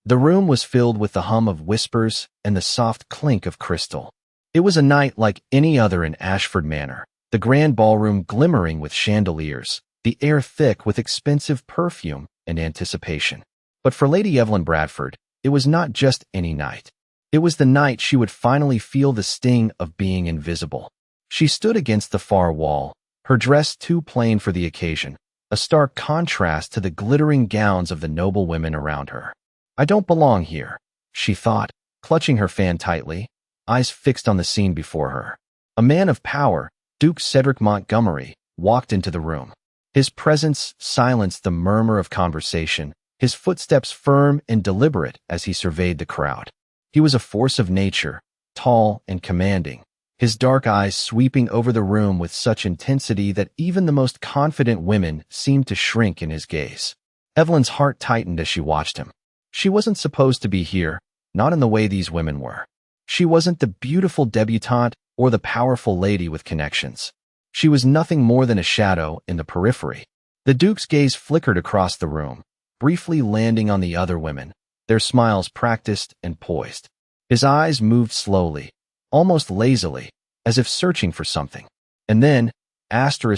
The room was filled with the hum of whispers and the soft clink of crystal. It was a night like any other in Ashford Manor, the grand ballroom glimmering with chandeliers, the air thick with expensive perfume and anticipation. But for Lady Evelyn Bradford, it was not just any night. It was the night she would finally feel the sting of being invisible. She stood against the far wall, her dress too plain for the occasion, a stark contrast to the glittering gowns of the noble women around her. I don't belong here, she thought, clutching her fan tightly, eyes fixed on the scene before her. A man of power, Duke Cedric Montgomery, walked into the room. His presence silenced the murmur of conversation, his footsteps firm and deliberate as he surveyed the crowd. He was a force of nature, tall and commanding, his dark eyes sweeping over the room with such intensity that even the most confident women seemed to shrink in his gaze. Evelyn's heart tightened as she watched him. She wasn't supposed to be here, not in the way these women were. She wasn't the beautiful debutante or the powerful lady with connections. She was nothing more than a shadow in the periphery. The Duke's gaze flickered across the room, briefly landing on the other women, their smiles practiced and poised. His eyes moved slowly, almost lazily, as if searching for something. And then,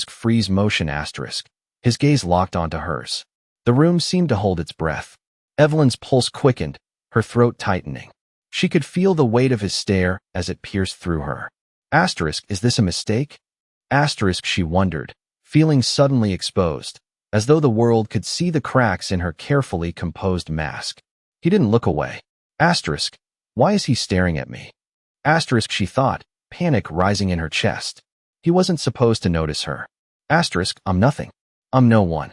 freeze motion asterisk, his gaze locked onto hers. The room seemed to hold its breath. Evelyn's pulse quickened, her throat tightening. She could feel the weight of his stare as it pierced through her. Is this a mistake? She wondered, feeling suddenly exposed, as though the world could see the cracks in her carefully composed mask. He didn't look away. Why is he staring at me? She thought, panic rising in her chest. He wasn't supposed to notice her. I'm nothing. I'm no one.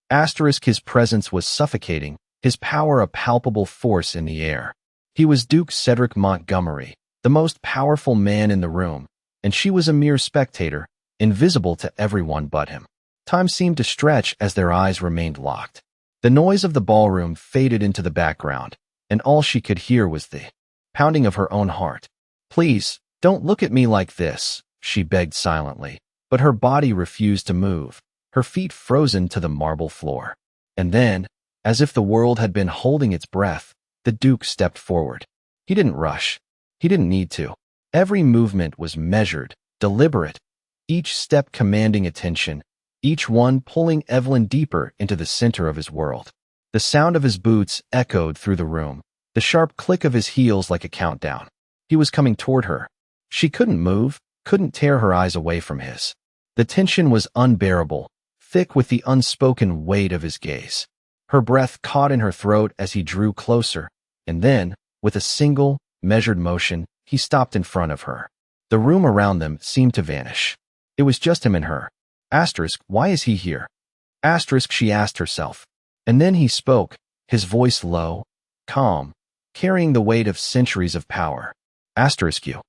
His presence was suffocating, his power a palpable force in the air. He was Duke Cedric Montgomery, the most powerful man in the room, and she was a mere spectator, invisible to everyone but him. Time seemed to stretch as their eyes remained locked. The noise of the ballroom faded into the background, and all she could hear was the pounding of her own heart. Please, don't look at me like this, she begged silently, but her body refused to move, her feet frozen to the marble floor. And then, as if the world had been holding its breath, the Duke stepped forward. He didn't rush. He didn't need to. Every movement was measured, deliberate, each step commanding attention, each one pulling Evelyn deeper into the center of his world. The sound of his boots echoed through the room, the sharp click of his heels like a countdown. He was coming toward her. She couldn't move, couldn't tear her eyes away from his. The tension was unbearable, thick with the unspoken weight of his gaze. Her breath caught in her throat as he drew closer, and then, with a single, measured motion, he stopped in front of her. The room around them seemed to vanish. It was just him and her. Why is he here? She asked herself. And then he spoke, his voice low, calm, carrying the weight of centuries of power. You.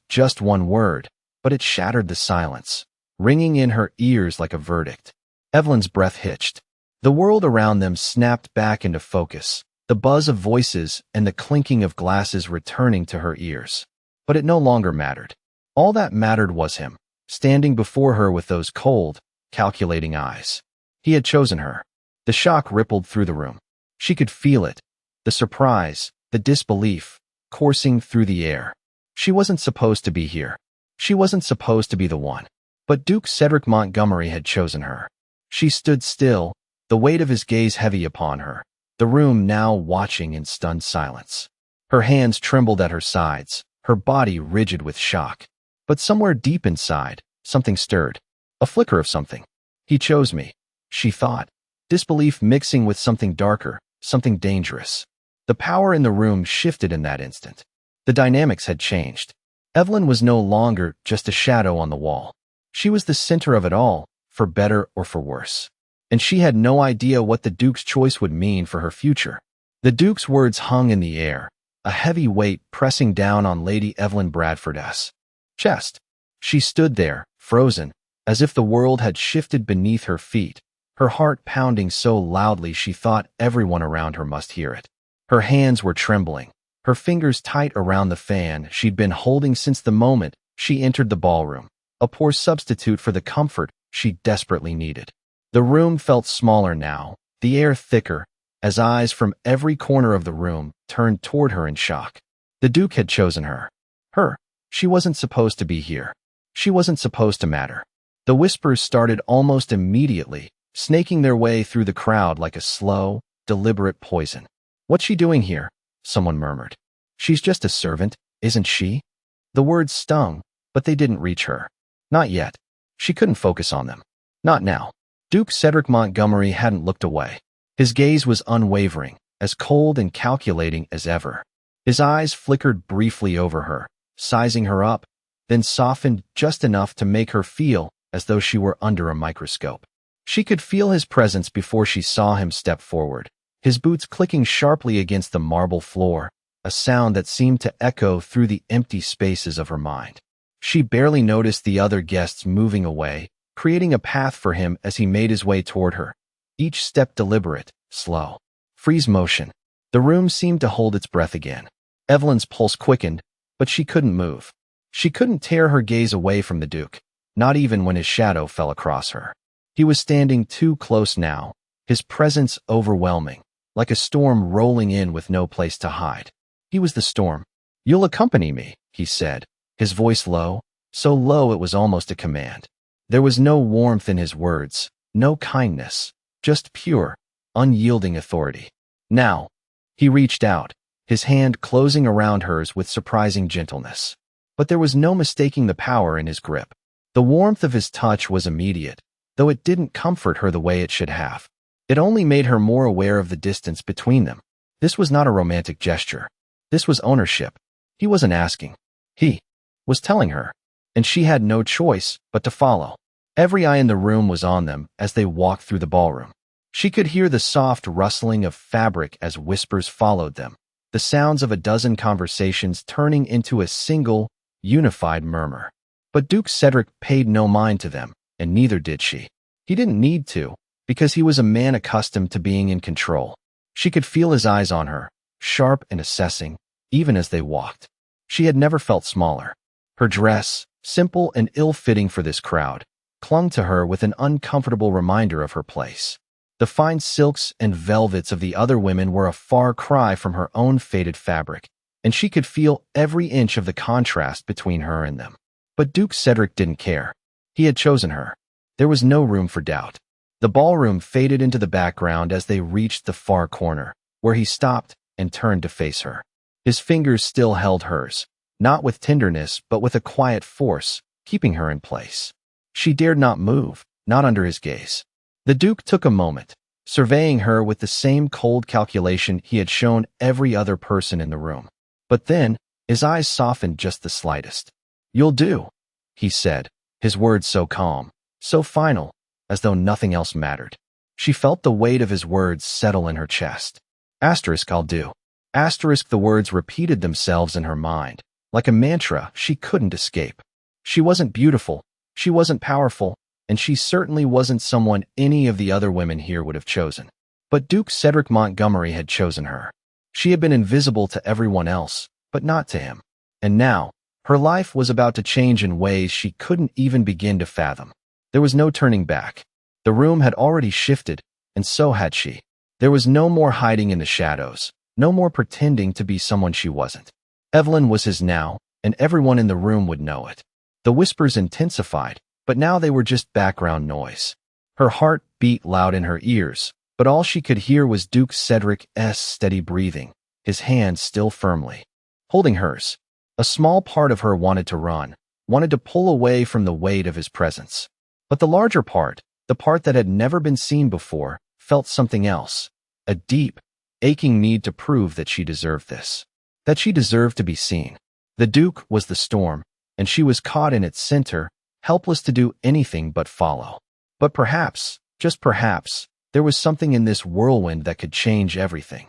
Just one word, but it shattered the silence, ringing in her ears like a verdict. Evelyn's breath hitched. The world around them snapped back into focus, the buzz of voices and the clinking of glasses returning to her ears. But it no longer mattered. All that mattered was him, standing before her with those cold, calculating eyes. He had chosen her. The shock rippled through the room. She could feel it, the surprise, the disbelief, coursing through the air. She wasn't supposed to be here. She wasn't supposed to be the one. But Duke Cedric Montgomery had chosen her. She stood still, the weight of his gaze heavy upon her, the room now watching in stunned silence. Her hands trembled at her sides, her body rigid with shock. But somewhere deep inside, something stirred. A flicker of something. He chose me, she thought, disbelief mixing with something darker, something dangerous. The power in the room shifted in that instant. The dynamics had changed. Evelyn was no longer just a shadow on the wall. She was the center of it all, for better or for worse. And she had no idea what the Duke's choice would mean for her future. The Duke's words hung in the air, a heavy weight pressing down on Lady Evelyn Bradford's chest. She stood there, frozen, as if the world had shifted beneath her feet, her heart pounding so loudly she thought everyone around her must hear it. Her hands were trembling, her fingers tight around the fan she'd been holding since the moment she entered the ballroom, a poor substitute for the comfort she desperately needed. The room felt smaller now, the air thicker, as eyes from every corner of the room turned toward her in shock. The Duke had chosen her. Her. She wasn't supposed to be here. She wasn't supposed to matter. The whispers started almost immediately, snaking their way through the crowd like a slow, deliberate poison. "What's she doing here?" someone murmured. "She's just a servant, isn't she?" The words stung, but they didn't reach her. Not yet. She couldn't focus on them. Not now. Duke Cedric Montgomery hadn't looked away. His gaze was unwavering, as cold and calculating as ever. His eyes flickered briefly over her, sizing her up, then softened just enough to make her feel as though she were under a microscope. She could feel his presence before she saw him step forward, his boots clicking sharply against the marble floor, a sound that seemed to echo through the empty spaces of her mind. She barely noticed the other guests moving away, creating a path for him as he made his way toward her, each step deliberate, slow. Freeze motion. The room seemed to hold its breath again. Evelyn's pulse quickened, but she couldn't move. She couldn't tear her gaze away from the Duke, not even when his shadow fell across her. He was standing too close now, his presence overwhelming, like a storm rolling in with no place to hide. He was the storm. "You'll accompany me," he said, his voice low, so low it was almost a command. There was no warmth in his words, no kindness, just pure, unyielding authority. "Now." He reached out, his hand closing around hers with surprising gentleness. But there was no mistaking the power in his grip. The warmth of his touch was immediate, though it didn't comfort her the way it should have. It only made her more aware of the distance between them. This was not a romantic gesture. This was ownership. He wasn't asking. He was telling her, and she had no choice but to follow. Every eye in the room was on them as they walked through the ballroom. She could hear the soft rustling of fabric as whispers followed them, the sounds of a dozen conversations turning into a single, unified murmur. But Duke Cedric paid no mind to them, and neither did she. He didn't need to, because he was a man accustomed to being in control. She could feel his eyes on her, sharp and assessing, even as they walked. She had never felt smaller. Her dress, simple and ill-fitting for this crowd, clung to her with an uncomfortable reminder of her place. The fine silks and velvets of the other women were a far cry from her own faded fabric, and she could feel every inch of the contrast between her and them. But Duke Cedric didn't care. He had chosen her. There was no room for doubt. The ballroom faded into the background as they reached the far corner, where he stopped and turned to face her. His fingers still held hers, not with tenderness but with a quiet force, keeping her in place. She dared not move, not under his gaze. The Duke took a moment, surveying her with the same cold calculation he had shown every other person in the room. But then, his eyes softened just the slightest. "You'll do," he said, his words so calm, so final, as though nothing else mattered. She felt the weight of his words settle in her chest. "I'll do." The words repeated themselves in her mind, like a mantra she couldn't escape. She wasn't beautiful, she wasn't powerful, and she certainly wasn't someone any of the other women here would have chosen. But Duke Cedric Montgomery had chosen her. She had been invisible to everyone else, but not to him. And now, her life was about to change in ways she couldn't even begin to fathom. There was no turning back. The room had already shifted, and so had she. There was no more hiding in the shadows, no more pretending to be someone she wasn't. Evelyn was his now, and everyone in the room would know it. The whispers intensified, but now they were just background noise. Her heart beat loud in her ears, but all she could hear was Duke Cedric's steady breathing, his hand still firmly holding hers. A small part of her wanted to run, wanted to pull away from the weight of his presence. But the larger part, the part that had never been seen before, felt something else, a deep, aching need to prove that she deserved this, that she deserved to be seen. The Duke was the storm, and she was caught in its center, helpless to do anything but follow. But perhaps, just perhaps, there was something in this whirlwind that could change everything.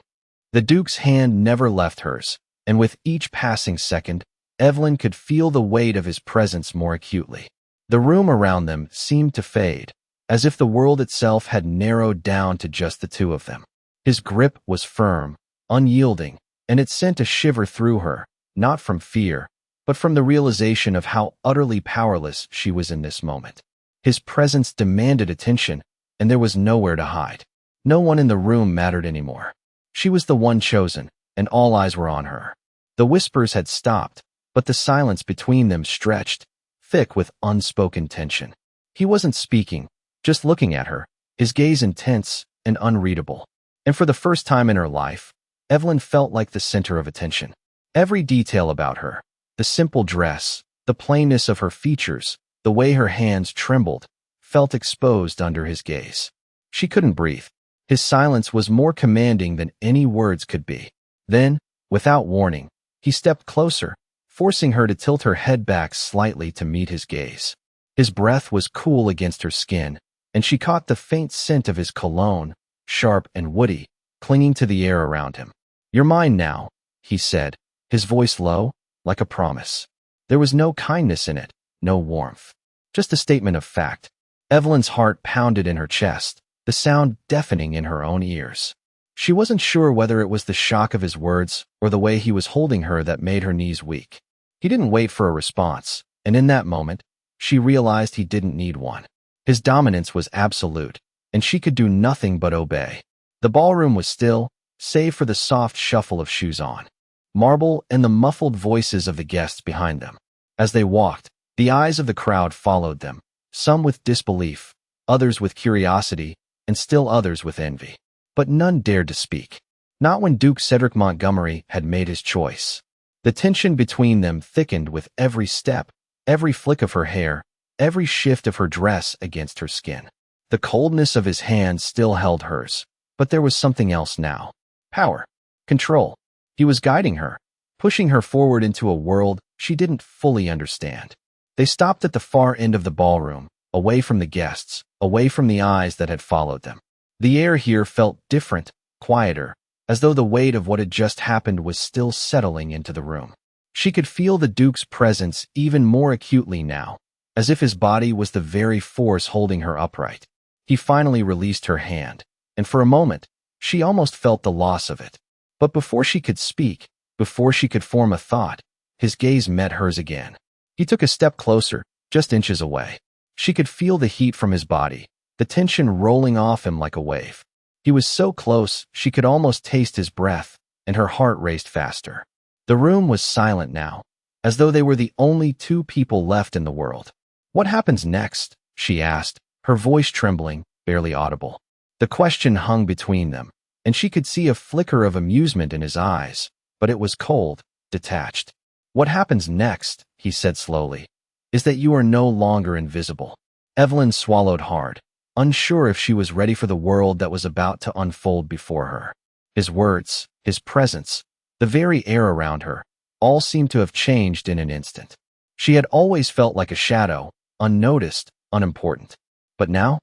The Duke's hand never left hers, and with each passing second, Evelyn could feel the weight of his presence more acutely. The room around them seemed to fade, as if the world itself had narrowed down to just the two of them. His grip was firm, unyielding, and it sent a shiver through her, not from fear, but from the realization of how utterly powerless she was in this moment. His presence demanded attention, and there was nowhere to hide. No one in the room mattered anymore. She was the one chosen, and all eyes were on her. The whispers had stopped, but the silence between them stretched, thick with unspoken tension. He wasn't speaking, just looking at her, his gaze intense and unreadable. And for the first time in her life, Evelyn felt like the center of attention. Every detail about her, the simple dress, the plainness of her features, the way her hands trembled, felt exposed under his gaze. She couldn't breathe. His silence was more commanding than any words could be. Then, without warning, he stepped closer, forcing her to tilt her head back slightly to meet his gaze. His breath was cool against her skin, and she caught the faint scent of his cologne, sharp and woody, clinging to the air around him. "You're mine now," he said, his voice low, like a promise. There was no kindness in it, no warmth. Just a statement of fact. Evelyn's heart pounded in her chest, the sound deafening in her own ears. She wasn't sure whether it was the shock of his words or the way he was holding her that made her knees weak. He didn't wait for a response, and in that moment, she realized he didn't need one. His dominance was absolute, and she could do nothing but obey. The ballroom was still, save for the soft shuffle of shoes on marble and the muffled voices of the guests behind them. As they walked, the eyes of the crowd followed them, some with disbelief, others with curiosity, and still others with envy. But none dared to speak. Not when Duke Cedric Montgomery had made his choice. The tension between them thickened with every step, every flick of her hair, every shift of her dress against her skin. The coldness of his hand still held hers, but there was something else now. Power. Control. He was guiding her, pushing her forward into a world she didn't fully understand. They stopped at the far end of the ballroom, away from the guests, away from the eyes that had followed them. The air here felt different, quieter, as though the weight of what had just happened was still settling into the room. She could feel the Duke's presence even more acutely now, as if his body was the very force holding her upright. He finally released her hand, and for a moment, she almost felt the loss of it. But before she could speak, before she could form a thought, his gaze met hers again. He took a step closer, just inches away. She could feel the heat from his body, the tension rolling off him like a wave. He was so close, she could almost taste his breath, and her heart raced faster. The room was silent now, as though they were the only two people left in the world. "What happens next?" she asked, her voice trembling, barely audible. The question hung between them, and she could see a flicker of amusement in his eyes, but it was cold, detached. "What happens next," he said slowly, "is that you are no longer invisible." Evelyn swallowed hard, unsure if she was ready for the world that was about to unfold before her. His words, his presence, the very air around her, all seemed to have changed in an instant. She had always felt like a shadow, unnoticed, unimportant. But now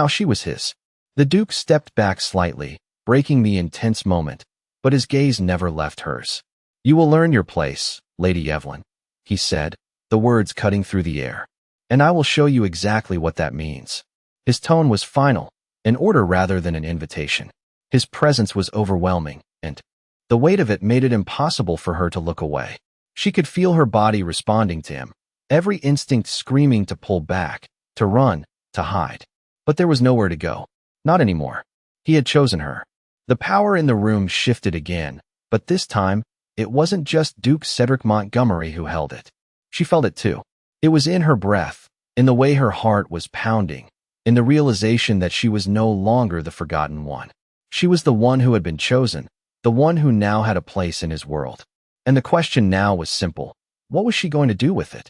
she was his. The Duke stepped back slightly, breaking the intense moment, but his gaze never left hers. "You will learn your place, Lady Evelyn," he said, the words cutting through the air. "And I will show you exactly what that means." His tone was final, an order rather than an invitation. His presence was overwhelming, and the weight of it made it impossible for her to look away. She could feel her body responding to him, every instinct screaming to pull back, to run, to hide. But there was nowhere to go. Not anymore. He had chosen her. The power in the room shifted again, but this time, it wasn't just Duke Cedric Montgomery who held it. She felt it too. It was in her breath, in the way her heart was pounding, in the realization that she was no longer the forgotten one. She was the one who had been chosen, the one who now had a place in his world. And the question now was simple. What was she going to do with it?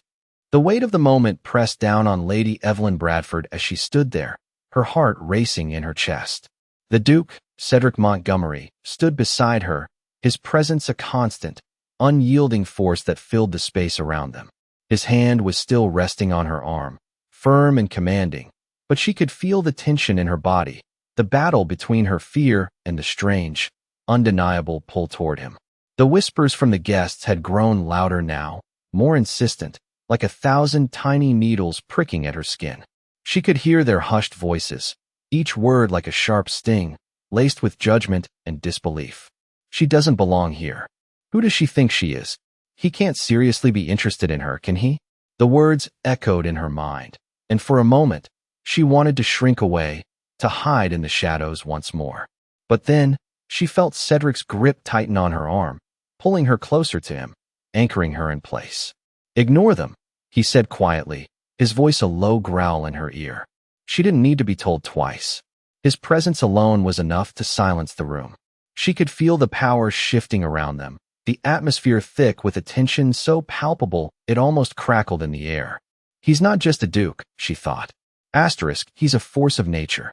The weight of the moment pressed down on Lady Evelyn Bradford as she stood there, her heart racing in her chest. The Duke, Cedric Montgomery, stood beside her, his presence a constant, unyielding force that filled the space around them. His hand was still resting on her arm, firm and commanding, but she could feel the tension in her body, the battle between her fear and the strange, undeniable pull toward him. The whispers from the guests had grown louder now, more insistent, like 1,000 tiny needles pricking at her skin. She could hear their hushed voices, each word like a sharp sting, laced with judgment and disbelief. "She doesn't belong here. Who does she think she is? He can't seriously be interested in her, can he?" The words echoed in her mind, and for a moment, she wanted to shrink away, to hide in the shadows once more. But then, she felt Cedric's grip tighten on her arm, pulling her closer to him, anchoring her in place. "Ignore them," he said quietly, his voice a low growl in her ear. She didn't need to be told twice. His presence alone was enough to silence the room. She could feel the power shifting around them, the atmosphere thick with a tension so palpable it almost crackled in the air. He's not just a duke, she thought. Asterisk, he's a force of nature.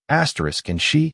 Asterisk, and she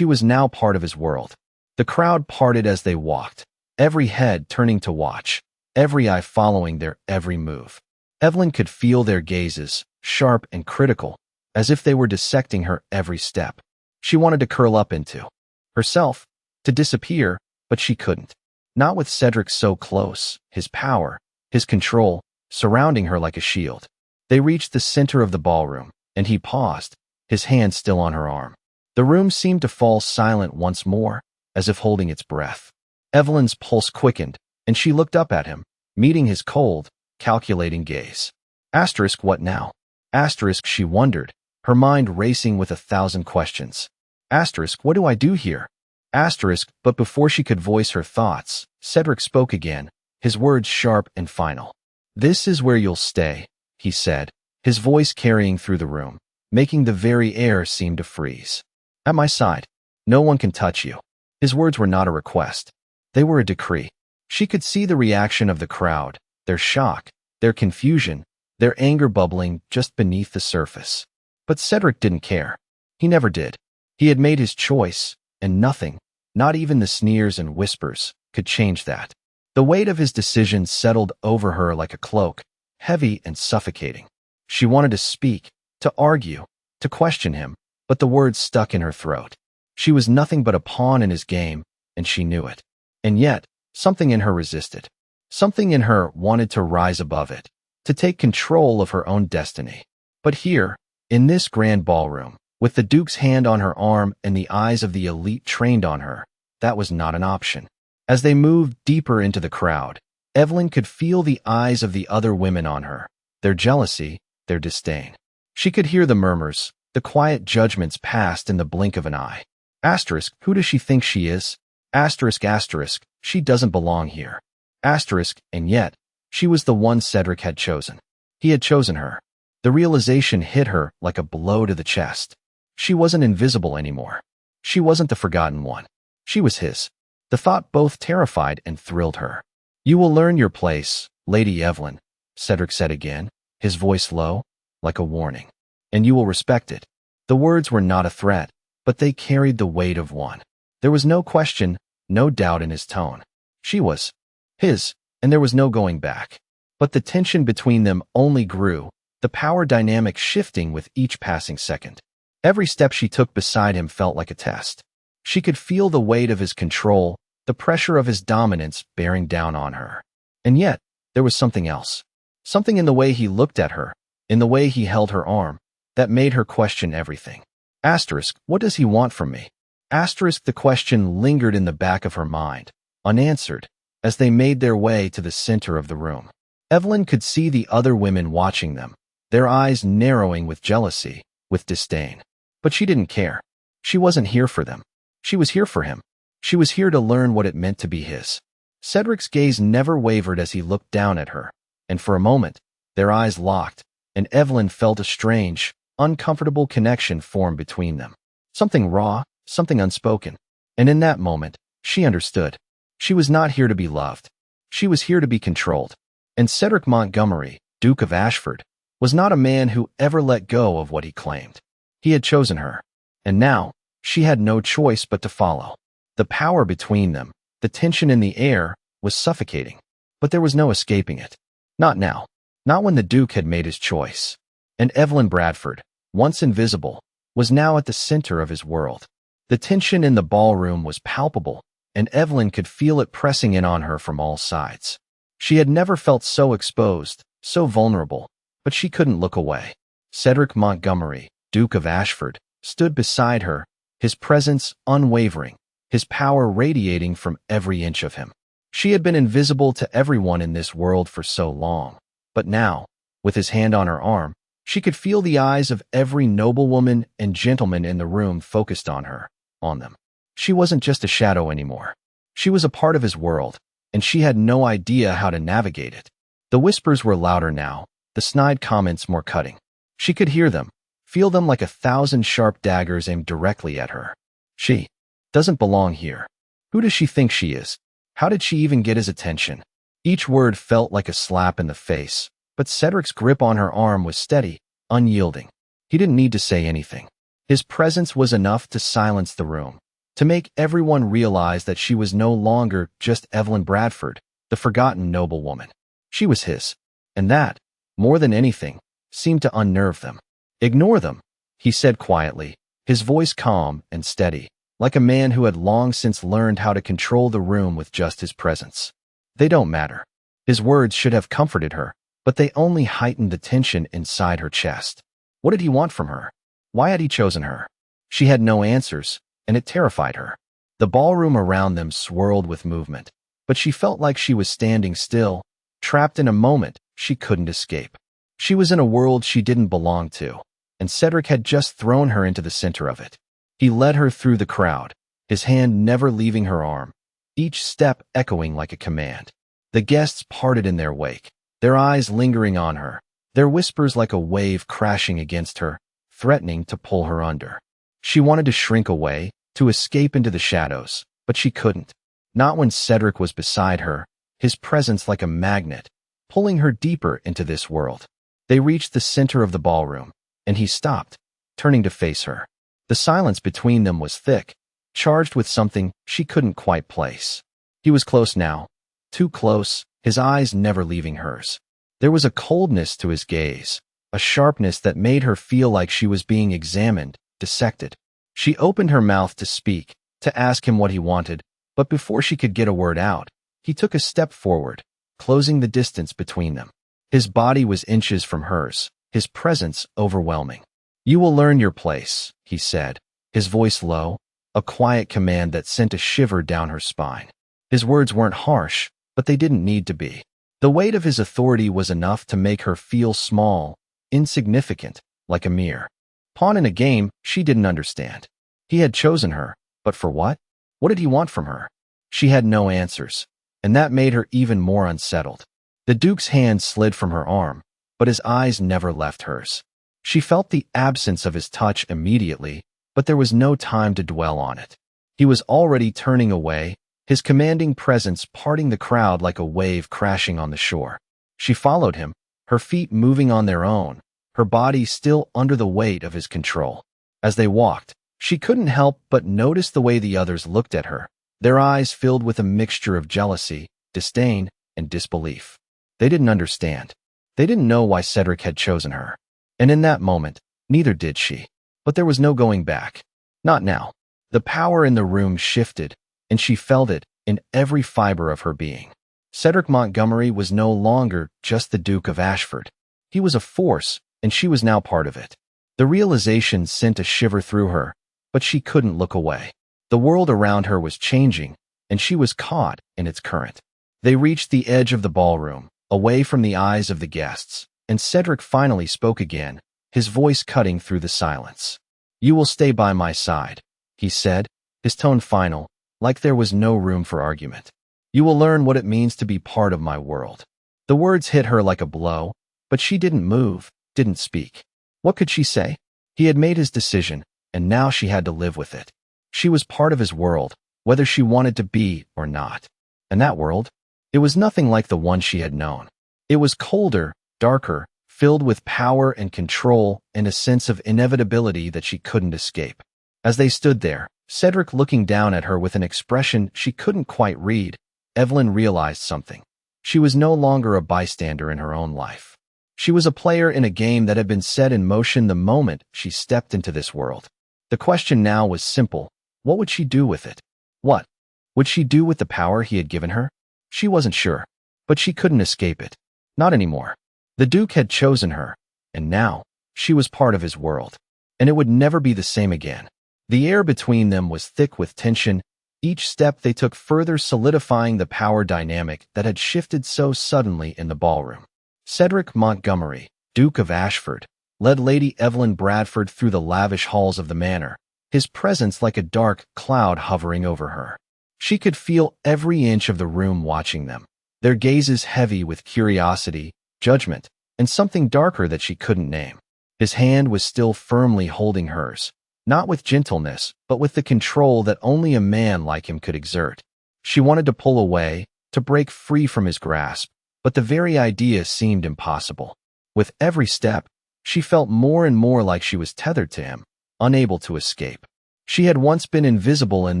was now part of his world. The crowd parted as they walked, every head turning to watch, every eye following their every move. Evelyn could feel their gazes, sharp and critical, as if they were dissecting her every step. She wanted to curl up into herself, to disappear, but she couldn't. Not with Cedric so close, his power, his control, surrounding her like a shield. They reached the center of the ballroom, and he paused, his hand still on her arm. The room seemed to fall silent once more, as if holding its breath. Evelyn's pulse quickened, and she looked up at him, meeting his cold, calculating gaze. Asterisk, what now? Asterisk, she wondered, her mind racing with 1,000 questions. Asterisk, what do I do here? Asterisk, but before she could voice her thoughts, Cedric spoke again, his words sharp and final. "This is where you'll stay," he said, his voice carrying through the room, making the very air seem to freeze. "At my side. No one can touch you." His words were not a request. They were a decree. She could see the reaction of the crowd, their shock, their confusion, their anger bubbling just beneath the surface. But Cedric didn't care. He never did. He had made his choice, and nothing, not even the sneers and whispers, could change that. The weight of his decision settled over her like a cloak, heavy and suffocating. She wanted to speak, to argue, to question him, but the words stuck in her throat. She was nothing but a pawn in his game, and she knew it. And yet, something in her resisted. Something in her wanted to rise above it, to take control of her own destiny. But here, in this grand ballroom, with the Duke's hand on her arm and the eyes of the elite trained on her, that was not an option. As they moved deeper into the crowd, Evelyn could feel the eyes of the other women on her, their jealousy, their disdain. She could hear the murmurs, the quiet judgments passed in the blink of an eye. Asterisk, who does she think she is? Asterisk, asterisk, she doesn't belong here. Asterisk, and yet, she was the one Cedric had chosen. He had chosen her. The realization hit her like a blow to the chest. She wasn't invisible anymore. She wasn't the forgotten one. She was his. The thought both terrified and thrilled her. "You will learn your place, Lady Evelyn," Cedric said again, his voice low, like a warning. "And you will respect it." The words were not a threat, but they carried the weight of one. There was no question, no doubt in his tone. She was his, and there was no going back. But the tension between them only grew, the power dynamic shifting with each passing second. Every step she took beside him felt like a test. She could feel the weight of his control, the pressure of his dominance bearing down on her. And yet, there was something else. Something in the way he looked at her, in the way he held her arm, that made her question everything. Asterisk, what does he want from me? Asterisk, the question lingered in the back of her mind, unanswered, as they made their way to the center of the room. Evelyn could see the other women watching them, their eyes narrowing with jealousy, with disdain. But she didn't care. She wasn't here for them. She was here for him. She was here to learn what it meant to be his. Cedric's gaze never wavered as he looked down at her, and for a moment, their eyes locked, and Evelyn felt a strange, uncomfortable connection form between them. Something raw, something unspoken. And in that moment, she understood. She was not here to be loved. She was here to be controlled. And Cedric Montgomery, Duke of Ashford, was not a man who ever let go of what he claimed. He had chosen her, and now, she had no choice but to follow. The power between them, the tension in the air, was suffocating, but there was no escaping it. Not now. Not when the Duke had made his choice. And Evelyn Bradford, once invisible, was now at the center of his world. The tension in the ballroom was palpable, and Evelyn could feel it pressing in on her from all sides. She had never felt so exposed, so vulnerable, but she couldn't look away. Cedric Montgomery, Duke of Ashford, stood beside her, his presence unwavering, his power radiating from every inch of him. She had been invisible to everyone in this world for so long, but now, with his hand on her arm, She could feel the eyes of every noblewoman and gentleman in the room focused on her, on them. She wasn't just a shadow anymore. She was a part of his world, and she had no idea how to navigate it. The whispers were louder now, the snide comments more cutting. She could hear them, feel them like 1,000 sharp daggers aimed directly at her. She doesn't belong here. Who does she think she is? How did she even get his attention? Each word felt like a slap in the face, but Cedric's grip on her arm was steady, unyielding. He didn't need to say anything. His presence was enough to silence the room, to make everyone realize that she was no longer just Evelyn Bradford, the forgotten noblewoman. She was his, and that, more than anything, seemed to unnerve them. "Ignore them," he said quietly, his voice calm and steady, like a man who had long since learned how to control the room with just his presence. "They don't matter." His words should have comforted her, but they only heightened the tension inside her chest. What did he want from her? Why had he chosen her? She had no answers, and it terrified her. The ballroom around them swirled with movement, but she felt like she was standing still, trapped in a moment she couldn't escape. She was in a world she didn't belong to, and Cedric had just thrown her into the center of it. He led her through the crowd, his hand never leaving her arm, each step echoing like a command. The guests parted in their wake, their eyes lingering on her, their whispers like a wave crashing against her, threatening to pull her under. She wanted to shrink away, to escape into the shadows, but she couldn't. Not when Cedric was beside her, his presence like a magnet, pulling her deeper into this world. They reached the center of the ballroom, and he stopped, turning to face her. The silence between them was thick, charged with something she couldn't quite place. He was close now, too close, his eyes never leaving hers. There was a coldness to his gaze, a sharpness that made her feel like she was being examined, dissected. She opened her mouth to speak, to ask him what he wanted, but before she could get a word out, he took a step forward, closing the distance between them. His body was inches from hers, his presence overwhelming. "You will learn your place," he said, his voice low, a quiet command that sent a shiver down her spine. His words weren't harsh, but they didn't need to be. The weight of his authority was enough to make her feel small, insignificant, like a mere pawn in a game she didn't understand. He had chosen her, but for what? What did he want from her? She had no answers, and that made her even more unsettled. The Duke's hand slid from her arm, but his eyes never left hers. She felt the absence of his touch immediately, but there was no time to dwell on it. He was already turning away, his commanding presence parting the crowd like a wave crashing on the shore. She followed him, her feet moving on their own, her body still under the weight of his control. As they walked, she couldn't help but notice the way the others looked at her, their eyes filled with a mixture of jealousy, disdain, and disbelief. They didn't understand. They didn't know why Cedric had chosen her. And in that moment, neither did she. But there was no going back. Not now. The power in the room shifted, and she felt it in every fiber of her being. Cedric Montgomery was no longer just the Duke of Ashford. He was a force, and she was now part of it. The realization sent a shiver through her, but she couldn't look away. The world around her was changing, and she was caught in its current. They reached the edge of the ballroom, away from the eyes of the guests, and Cedric finally spoke again, his voice cutting through the silence. "You will stay by my side," he said, his tone final, like there was no room for argument. "You will learn what it means to be part of my world." The words hit her like a blow, but she didn't move, didn't speak. What could she say? He had made his decision, and now she had to live with it. She was part of his world, whether she wanted to be or not. And that world? It was nothing like the one she had known. It was colder, darker, filled with power and control and a sense of inevitability that she couldn't escape. As they stood there, Cedric looking down at her with an expression she couldn't quite read, Evelyn realized something. She was no longer a bystander in her own life. She was a player in a game that had been set in motion the moment she stepped into this world. The question now was simple. What would she do with it? What would she do with the power he had given her? She wasn't sure, but she couldn't escape it. Not anymore. The Duke had chosen her, and now she was part of his world, and it would never be the same again. The air between them was thick with tension, each step they took further solidifying the power dynamic that had shifted so suddenly in the ballroom. Cedric Montgomery, Duke of Ashford, led Lady Evelyn Bradford through the lavish halls of the manor, his presence like a dark cloud hovering over her. She could feel every inch of the room watching them, their gazes heavy with curiosity, judgment, and something darker that she couldn't name. His hand was still firmly holding hers, not with gentleness, but with the control that only a man like him could exert. She wanted to pull away, to break free from his grasp, but the very idea seemed impossible. With every step, she felt more and more like she was tethered to him, unable to escape. She had once been invisible in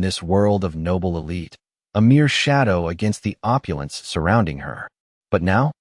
this world of noble elite, a mere shadow against the opulence surrounding her. But now,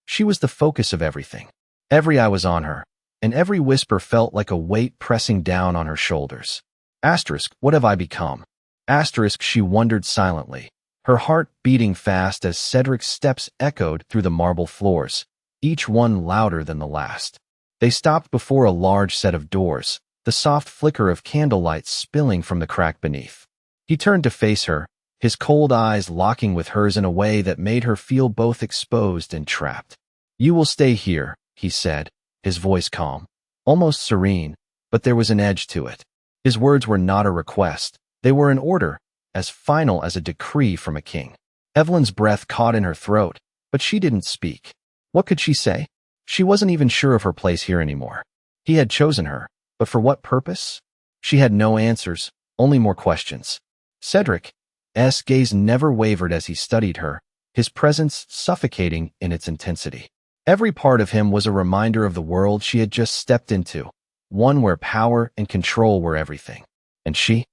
she was the focus of everything. Every eye was on her, and every whisper felt like a weight pressing down on her shoulders. Asterisk, what have I become? Asterisk, she wondered silently, her heart beating fast as Cedric's steps echoed through the marble floors, each one louder than the last. They stopped before a large set of doors, the soft flicker of candlelight spilling from the crack beneath. He turned to face her, his cold eyes locking with hers in a way that made her feel both exposed and trapped. "You will stay here," he said, his voice calm, almost serene, but there was an edge to it. His words were not a request, they were an order, as final as a decree from a king. Evelyn's breath caught in her throat, but she didn't speak. What could she say? She wasn't even sure of her place here anymore. He had chosen her, but for what purpose? She had no answers, only more questions. Cedric's gaze never wavered as he studied her, his presence suffocating in its intensity. Every part of him was a reminder of the world she had just stepped into, one where power and control were everything. And she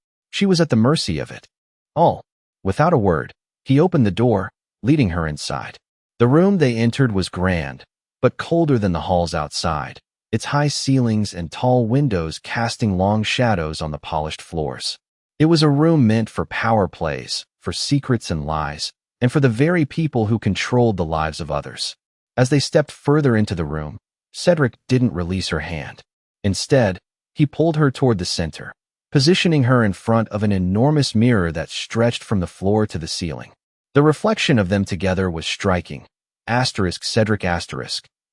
was at the mercy of it. All, without a word, he opened the door, leading her inside. The room they entered was grand, but colder than the halls outside, its high ceilings and tall windows casting long shadows on the polished floors. It was a room meant for power plays, for secrets and lies, and for the very people who controlled the lives of others. As they stepped further into the room, Cedric didn't release her hand. Instead, he pulled her toward the center, positioning her in front of an enormous mirror that stretched from the floor to the ceiling. The reflection of them together was striking. Cedric,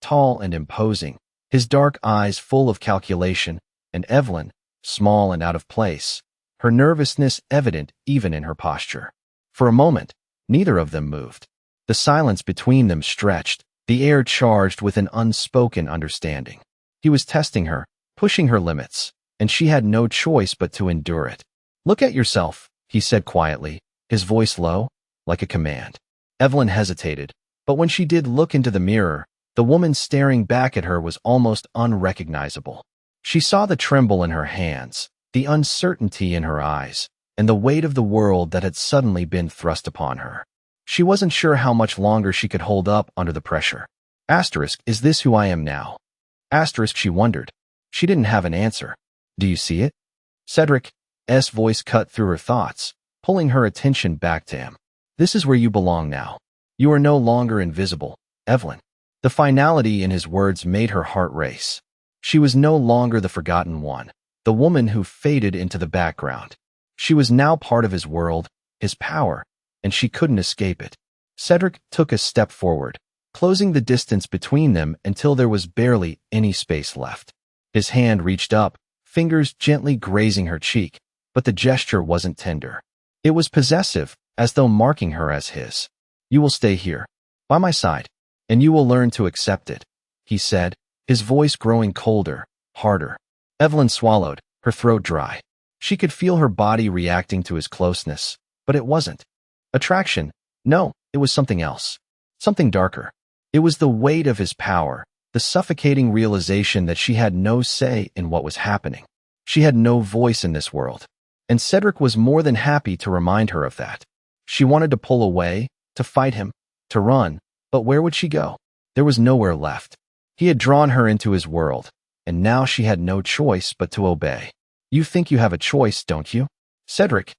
tall and imposing, his dark eyes full of calculation, and Evelyn, small and out of place, her nervousness evident even in her posture. For a moment, neither of them moved. The silence between them stretched, the air charged with an unspoken understanding. He was testing her, pushing her limits, and she had no choice but to endure it. "Look at yourself," he said quietly, his voice low, like a command. Evelyn hesitated, but when she did look into the mirror, the woman staring back at her was almost unrecognizable. She saw the tremble in her hands, the uncertainty in her eyes, and the weight of the world that had suddenly been thrust upon her. She wasn't sure how much longer she could hold up under the pressure. Is this who I am now? She wondered. She didn't have an answer. Do you see it? Cedric's voice cut through her thoughts, pulling her attention back to him. This is where you belong now. You are no longer invisible, Evelyn. The finality in his words made her heart race. She was no longer the forgotten one, the woman who faded into the background. She was now part of his world, his power, and she couldn't escape it. Cedric took a step forward, closing the distance between them until there was barely any space left. His hand reached up, fingers gently grazing her cheek, but the gesture wasn't tender. It was possessive, as though marking her as his. "You will stay here, by my side, and you will learn to accept it," he said, his voice growing colder, harder. Evelyn swallowed, her throat dry. She could feel her body reacting to his closeness, but it wasn't attraction. No, it was something else. Something darker. It was the weight of his power, the suffocating realization that she had no say in what was happening. She had no voice in this world. And Cedric was more than happy to remind her of that. She wanted to pull away, to fight him, to run, but where would she go? There was nowhere left. He had drawn her into his world, and now she had no choice but to obey. "You think you have a choice, don't you?" Cedric's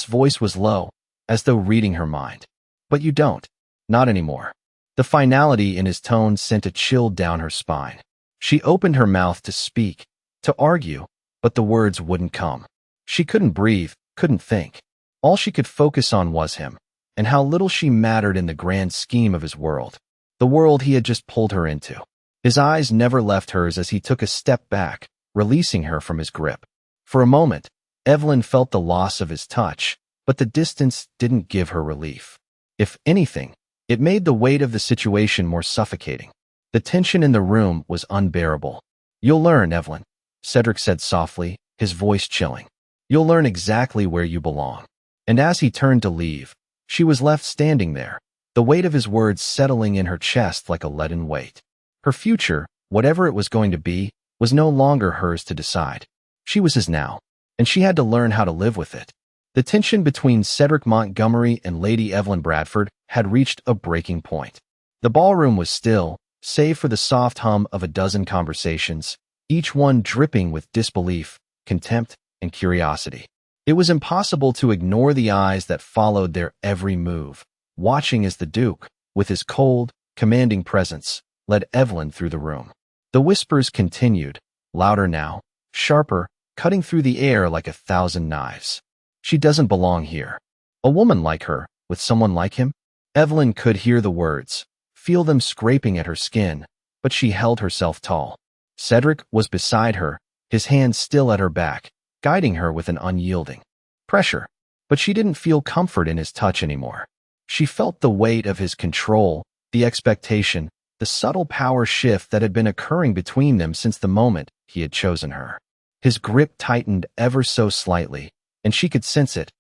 voice was low, as though reading her mind. "But you don't. Not anymore." The finality in his tone sent a chill down her spine. She opened her mouth to speak, to argue, but the words wouldn't come. She couldn't breathe, couldn't think. All she could focus on was him, and how little she mattered in the grand scheme of his world, the world he had just pulled her into. His eyes never left hers as he took a step back, releasing her from his grip. For a moment, Evelyn felt the loss of his touch, but the distance didn't give her relief. If anything, it made the weight of the situation more suffocating. The tension in the room was unbearable. "You'll learn, Evelyn," Cedric said softly, his voice chilling. "You'll learn exactly where you belong." And as he turned to leave, she was left standing there, the weight of his words settling in her chest like a leaden weight. Her future, whatever it was going to be, was no longer hers to decide. She was his now, and she had to learn how to live with it. The tension between Cedric Montgomery and Lady Evelyn Bradford had reached a breaking point. The ballroom was still, save for the soft hum of a dozen conversations, each one dripping with disbelief, contempt, and curiosity. It was impossible to ignore the eyes that followed their every move, watching as the Duke, with his cold, commanding presence, led Evelyn through the room. The whispers continued, louder now, sharper, cutting through the air like 1,000 knives. "She doesn't belong here. A woman like her, with someone like him?" Evelyn could hear the words, feel them scraping at her skin, but she held herself tall. Cedric was beside her, his hand still at her back, guiding her with an unyielding pressure. But she didn't feel comfort in his touch anymore. She felt the weight of his control, the expectation, the subtle power shift that had been occurring between them since the moment he had chosen her. His grip tightened ever so slightly, and she could sense it.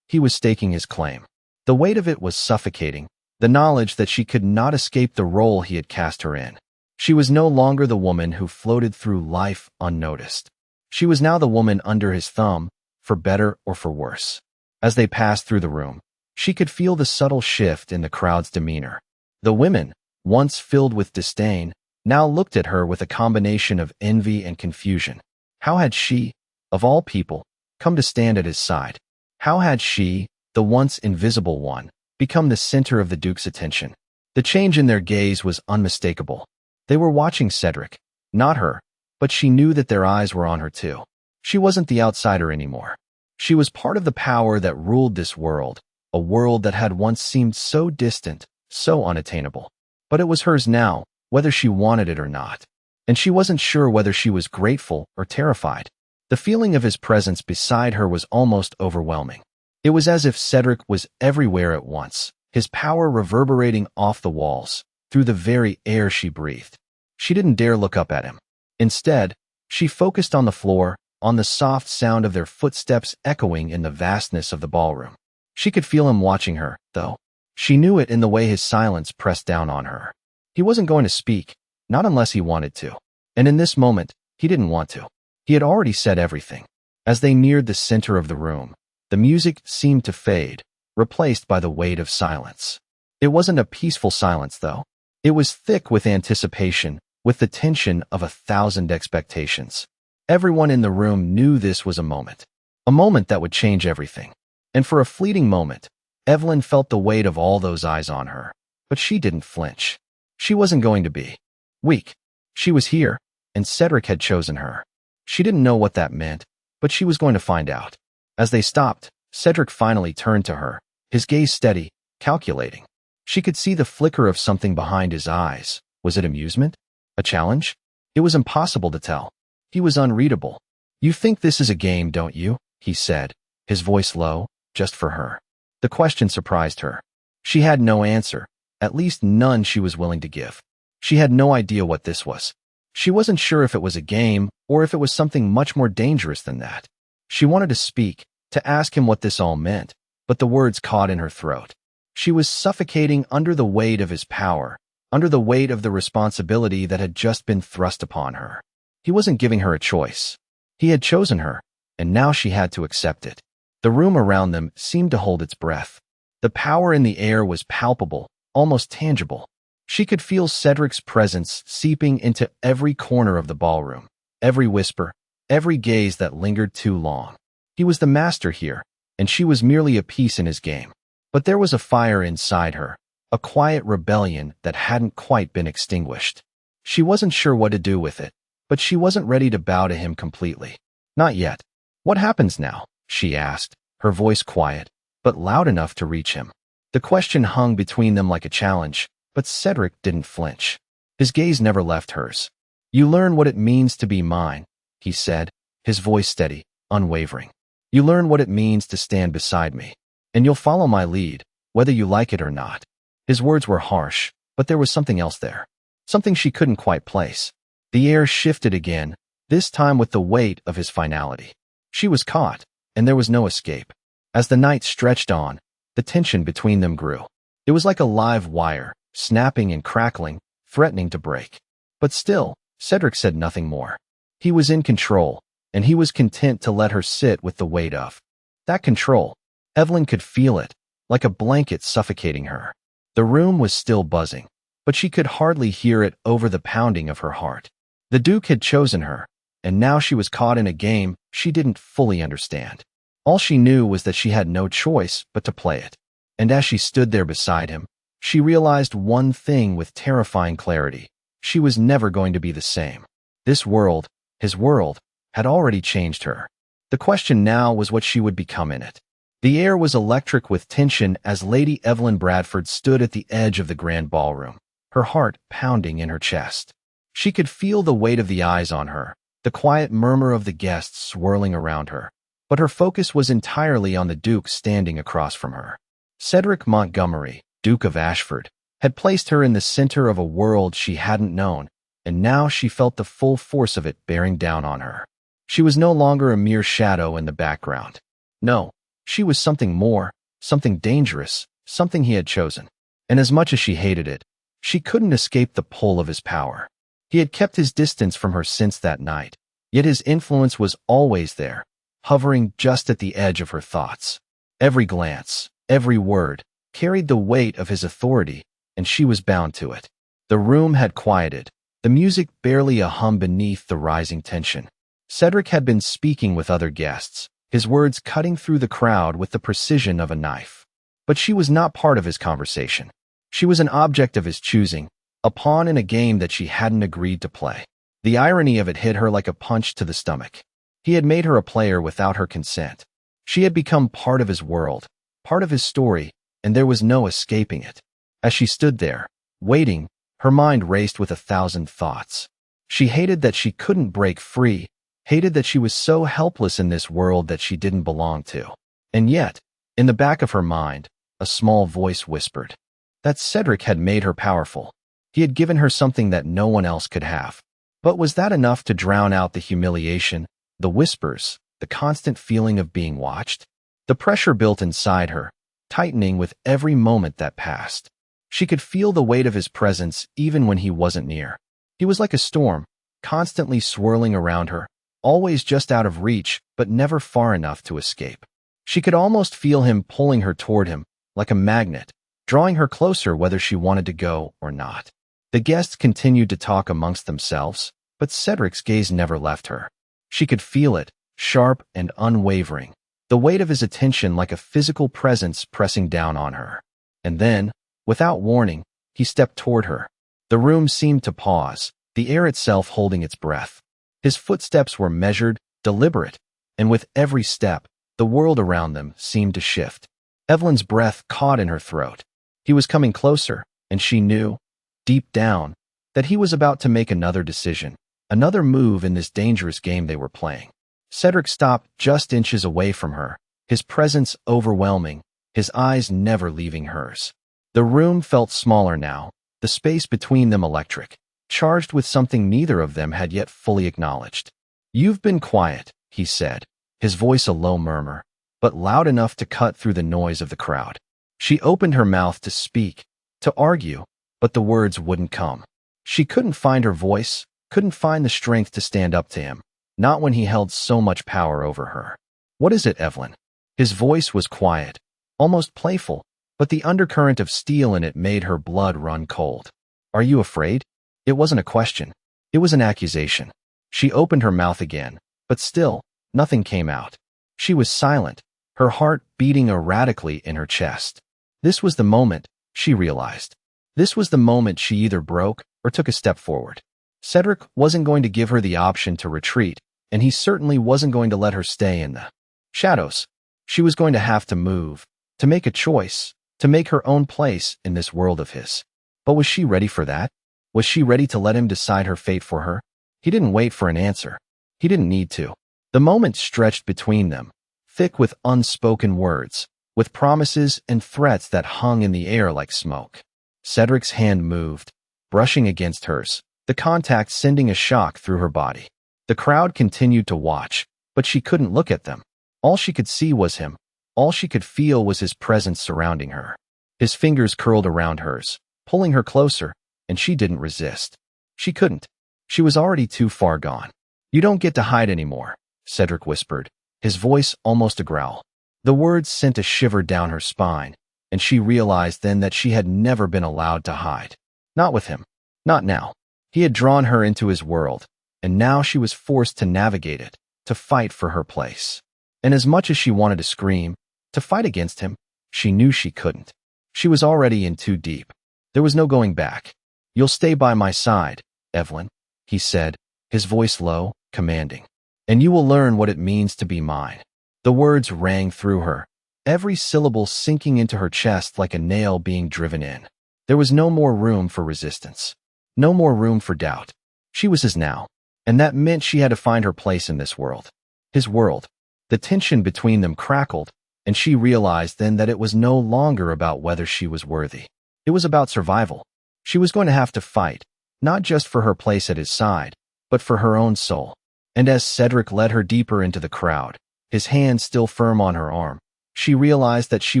He was staking his claim. The weight of it was suffocating, the knowledge that she could not escape the role he had cast her in. She was no longer the woman who floated through life unnoticed. She was now the woman under his thumb, for better or for worse. As they passed through the room, she could feel the subtle shift in the crowd's demeanor. The women, once filled with disdain, now looked at her with a combination of envy and confusion. How had she, of all people, come to stand at his side? How had she, the once invisible one, become the center of the Duke's attention? The change in their gaze was unmistakable. They were watching Cedric, not her, but she knew that their eyes were on her too. She wasn't the outsider anymore. She was part of the power that ruled this world, a world that had once seemed so distant, so unattainable. But it was hers now, whether she wanted it or not. And she wasn't sure whether she was grateful or terrified. The feeling of his presence beside her was almost overwhelming. It was as if Cedric was everywhere at once, his power reverberating off the walls, through the very air she breathed. She didn't dare look up at him. Instead, she focused on the floor, on the soft sound of their footsteps echoing in the vastness of the ballroom. She could feel him watching her, though. She knew it in the way his silence pressed down on her. He wasn't going to speak, not unless he wanted to. And in this moment, he didn't want to. He had already said everything. As they neared the center of the room, the music seemed to fade, replaced by the weight of silence. It wasn't a peaceful silence, though. It was thick with anticipation, with the tension of 1,000 expectations. Everyone in the room knew this was a moment that would change everything. And for a fleeting moment, Evelyn felt the weight of all those eyes on her. But she didn't flinch. She wasn't going to be weak. She was here, and Cedric had chosen her. She didn't know what that meant, but she was going to find out. As they stopped, Cedric finally turned to her, his gaze steady, calculating. She could see the flicker of something behind his eyes. Was it amusement? A challenge? It was impossible to tell. He was unreadable. "You think this is a game, don't you?" he said, his voice low, just for her. The question surprised her. She had no answer, at least none she was willing to give. She had no idea what this was. She wasn't sure if it was a game or if it was something much more dangerous than that. She wanted to speak, to ask him what this all meant, but the words caught in her throat. She was suffocating under the weight of his power, under the weight of the responsibility that had just been thrust upon her. He wasn't giving her a choice. He had chosen her, and now she had to accept it. The room around them seemed to hold its breath. The power in the air was palpable, almost tangible. She could feel Cedric's presence seeping into every corner of the ballroom, every whisper, every gaze that lingered too long. He was the master here, and she was merely a piece in his game. But there was a fire inside her, a quiet rebellion that hadn't quite been extinguished. She wasn't sure what to do with it, but she wasn't ready to bow to him completely. Not yet. "What happens now?" she asked, her voice quiet, but loud enough to reach him. The question hung between them like a challenge, but Cedric didn't flinch. His gaze never left hers. "You learn what it means to be mine," he said, his voice steady, unwavering. "You learn what it means to stand beside me. And you'll follow my lead, whether you like it or not." His words were harsh, but there was something else there. Something she couldn't quite place. The air shifted again, this time with the weight of his finality. She was caught, and there was no escape. As the night stretched on, the tension between them grew. It was like a live wire, snapping and crackling, threatening to break. But still, Cedric said nothing more. He was in control, and he was content to let her sit with the weight of that control. Evelyn could feel it, like a blanket suffocating her. The room was still buzzing, but she could hardly hear it over the pounding of her heart. The Duke had chosen her, and now she was caught in a game she didn't fully understand. All she knew was that she had no choice but to play it. And as she stood there beside him, she realized one thing with terrifying clarity. She was never going to be the same. This world, his world, had already changed her. The question now was what she would become in it. The air was electric with tension as Lady Evelyn Bradford stood at the edge of the grand ballroom, her heart pounding in her chest. She could feel the weight of the eyes on her, the quiet murmur of the guests swirling around her, but her focus was entirely on the Duke standing across from her. Cedric Montgomery, Duke of Ashford, had placed her in the center of a world she hadn't known, and now she felt the full force of it bearing down on her. She was no longer a mere shadow in the background. No, she was something more, something dangerous, something he had chosen. And as much as she hated it, she couldn't escape the pull of his power. He had kept his distance from her since that night, yet his influence was always there, hovering just at the edge of her thoughts. Every glance, every word, carried the weight of his authority, and she was bound to it. The room had quieted, the music barely a hum beneath the rising tension. Cedric had been speaking with other guests, his words cutting through the crowd with the precision of a knife. But she was not part of his conversation. She was an object of his choosing, a pawn in a game that she hadn't agreed to play. The irony of it hit her like a punch to the stomach. He had made her a player without her consent. She had become part of his world, part of his story, and there was no escaping it. As she stood there, waiting, her mind raced with 1,000 thoughts. She hated that she couldn't break free, hated that she was so helpless in this world that she didn't belong to. And yet, in the back of her mind, a small voice whispered that Cedric had made her powerful. He had given her something that no one else could have. But was that enough to drown out the humiliation, the whispers, the constant feeling of being watched? The pressure built inside her, tightening with every moment that passed. She could feel the weight of his presence even when he wasn't near. He was like a storm, constantly swirling around her, always just out of reach, but never far enough to escape. She could almost feel him pulling her toward him, like a magnet, drawing her closer whether she wanted to go or not. The guests continued to talk amongst themselves, but Cedric's gaze never left her. She could feel it, sharp and unwavering, the weight of his attention like a physical presence pressing down on her. And then, without warning, he stepped toward her. The room seemed to pause, the air itself holding its breath. His footsteps were measured, deliberate, and with every step, the world around them seemed to shift. Evelyn's breath caught in her throat. He was coming closer, and she knew, deep down, that he was about to make another decision, another move in this dangerous game they were playing. Cedric stopped just inches away from her, his presence overwhelming, his eyes never leaving hers. The room felt smaller now, the space between them electric, charged with something neither of them had yet fully acknowledged. "You've been quiet," he said, his voice a low murmur, but loud enough to cut through the noise of the crowd. She opened her mouth to speak, to argue, but the words wouldn't come. She couldn't find her voice, couldn't find the strength to stand up to him, not when he held so much power over her. "What is it, Evelyn?" His voice was quiet, almost playful, but the undercurrent of steel in it made her blood run cold. "Are you afraid?" It wasn't a question. It was an accusation. She opened her mouth again, but still, nothing came out. She was silent, her heart beating erratically in her chest. This was the moment, she realized. This was the moment she either broke or took a step forward. Cedric wasn't going to give her the option to retreat, and he certainly wasn't going to let her stay in the shadows. She was going to have to move, to make a choice, to make her own place in this world of his. But was she ready for that? Was she ready to let him decide her fate for her? He didn't wait for an answer. He didn't need to. The moment stretched between them, thick with unspoken words, with promises and threats that hung in the air like smoke. Cedric's hand moved, brushing against hers, the contact sending a shock through her body. The crowd continued to watch, but she couldn't look at them. All she could see was him. All she could feel was his presence surrounding her. His fingers curled around hers, pulling her closer, and she didn't resist. She couldn't. She was already too far gone. "You don't get to hide anymore," Cedric whispered, his voice almost a growl. The words sent a shiver down her spine, and she realized then that she had never been allowed to hide. Not with him. Not now. He had drawn her into his world, and now she was forced to navigate it, to fight for her place. And as much as she wanted to scream, to fight against him, she knew she couldn't. She was already in too deep. There was no going back. "You'll stay by my side, Evelyn," he said, his voice low, commanding. "And you will learn what it means to be mine." The words rang through her, every syllable sinking into her chest like a nail being driven in. There was no more room for resistance. No more room for doubt. She was his now, and that meant she had to find her place in this world. His world. The tension between them crackled, and she realized then that it was no longer about whether she was worthy. It was about survival. She was going to have to fight, not just for her place at his side, but for her own soul. And as Cedric led her deeper into the crowd, his hand still firm on her arm, she realized that she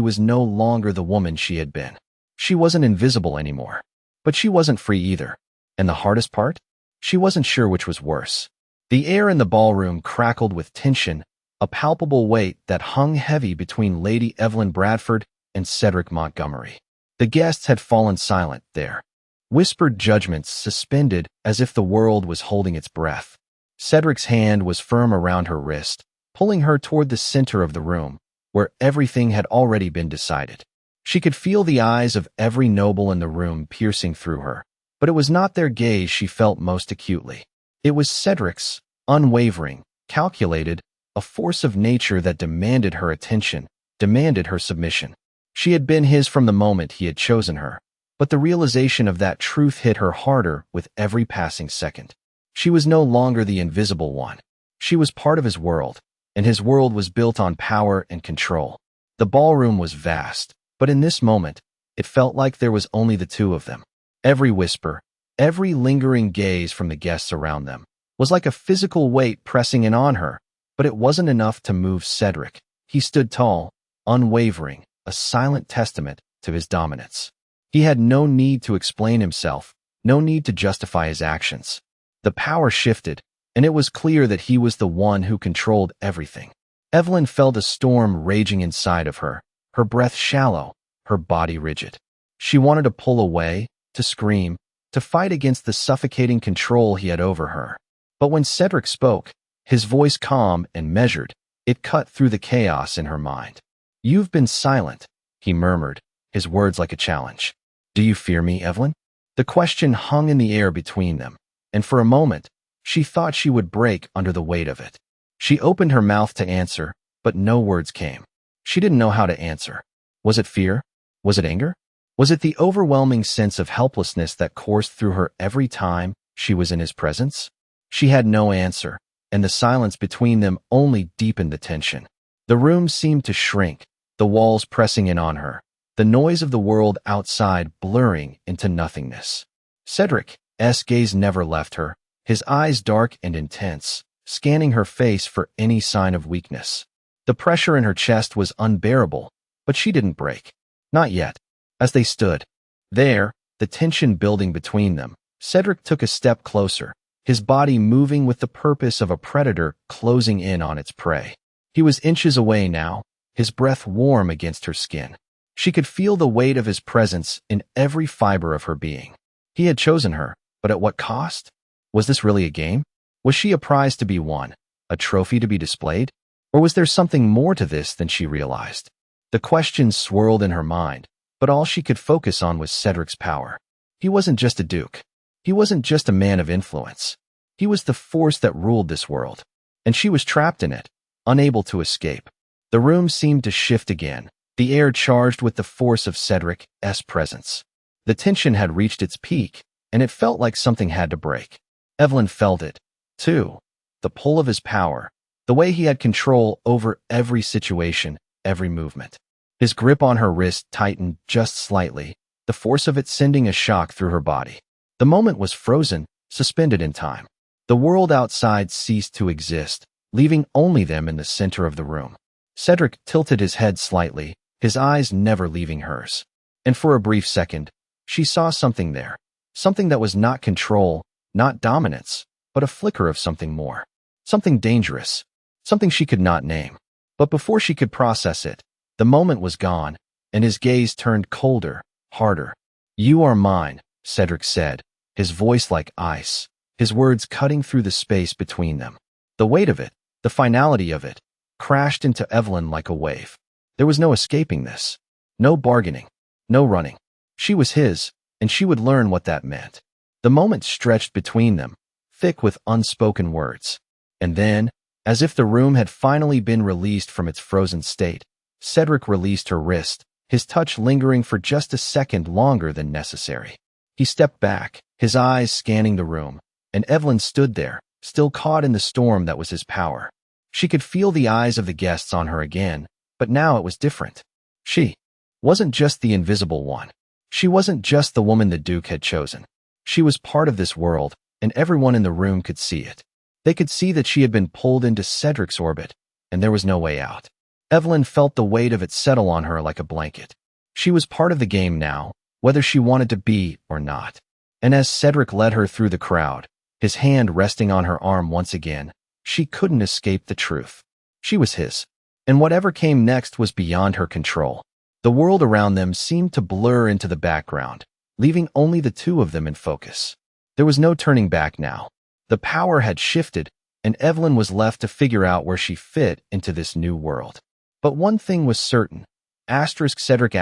was no longer the woman she had been. She wasn't invisible anymore. But she wasn't free either. And the hardest part? She wasn't sure which was worse. The air in the ballroom crackled with tension, a palpable weight that hung heavy between Lady Evelyn Bradford and Cedric Montgomery. The guests had fallen silent there, whispered judgments suspended as if the world was holding its breath. Cedric's hand was firm around her wrist, pulling her toward the center of the room, where everything had already been decided. She could feel the eyes of every noble in the room piercing through her, but it was not their gaze she felt most acutely. It was Cedric's, unwavering, calculated, a force of nature that demanded her attention, demanded her submission. She had been his from the moment he had chosen her, but the realization of that truth hit her harder with every passing second. She was no longer the invisible one. She was part of his world, and his world was built on power and control. The ballroom was vast, but in this moment, it felt like there was only the two of them. Every whisper, every lingering gaze from the guests around them, was like a physical weight pressing in on her, but it wasn't enough to move Cedric. He stood tall, unwavering, a silent testament to his dominance. He had no need to explain himself, no need to justify his actions. The power shifted, and it was clear that he was the one who controlled everything. Evelyn felt a storm raging inside of her, her breath shallow, her body rigid. She wanted to pull away, to scream, to fight against the suffocating control he had over her. But when Cedric spoke, his voice calm and measured, it cut through the chaos in her mind. "You've been silent," he murmured, his words like a challenge. "Do you fear me, Evelyn?" The question hung in the air between them, and for a moment, she thought she would break under the weight of it. She opened her mouth to answer, but no words came. She didn't know how to answer. Was it fear? Was it anger? Was it the overwhelming sense of helplessness that coursed through her every time she was in his presence? She had no answer, and the silence between them only deepened the tension. The room seemed to shrink, the walls pressing in on her, the noise of the world outside blurring into nothingness. Cedric's gaze never left her, his eyes dark and intense, scanning her face for any sign of weakness. The pressure in her chest was unbearable, but she didn't break. Not yet. As they stood there, the tension building between them, Cedric took a step closer, his body moving with the purpose of a predator closing in on its prey. He was inches away now, his breath warm against her skin. She could feel the weight of his presence in every fiber of her being. He had chosen her, but at what cost? Was this really a game? Was she a prize to be won, a trophy to be displayed? Or was there something more to this than she realized? The questions swirled in her mind, but all she could focus on was Cedric's power. He wasn't just a duke. He wasn't just a man of influence. He was the force that ruled this world, and she was trapped in it, unable to escape. The room seemed to shift again, the air charged with the force of Cedric's presence. The tension had reached its peak, and it felt like something had to break. Evelyn felt it, too. The pull of his power, the way he had control over every situation, every movement. His grip on her wrist tightened just slightly, the force of it sending a shock through her body. The moment was frozen, suspended in time. The world outside ceased to exist, leaving only them in the center of the room. Cedric tilted his head slightly, his eyes never leaving hers. And for a brief second, she saw something there. Something that was not control, not dominance, but a flicker of something more. Something dangerous. Something she could not name. But before she could process it, the moment was gone, and his gaze turned colder, harder. "You are mine," Cedric said, his voice like ice, his words cutting through the space between them. The weight of it, the finality of it, crashed into Evelyn like a wave. There was no escaping this. No bargaining. No running. She was his, and she would learn what that meant. The moment stretched between them, thick with unspoken words. And then, as if the room had finally been released from its frozen state, Cedric released her wrist, his touch lingering for just a second longer than necessary. He stepped back, his eyes scanning the room, and Evelyn stood there, still caught in the storm that was his power. She could feel the eyes of the guests on her again, but now it was different. She wasn't just the invisible one. She wasn't just the woman the Duke had chosen. She was part of this world, and everyone in the room could see it. They could see that she had been pulled into Cedric's orbit, and there was no way out. Evelyn felt the weight of it settle on her like a blanket. She was part of the game now, whether she wanted to be or not. And as Cedric led her through the crowd, his hand resting on her arm once again, she couldn't escape the truth. She was his, and whatever came next was beyond her control. The world around them seemed to blur into the background, leaving only the two of them in focus. There was no turning back now. The power had shifted, and Evelyn was left to figure out where she fit into this new world. But one thing was certain. Cedric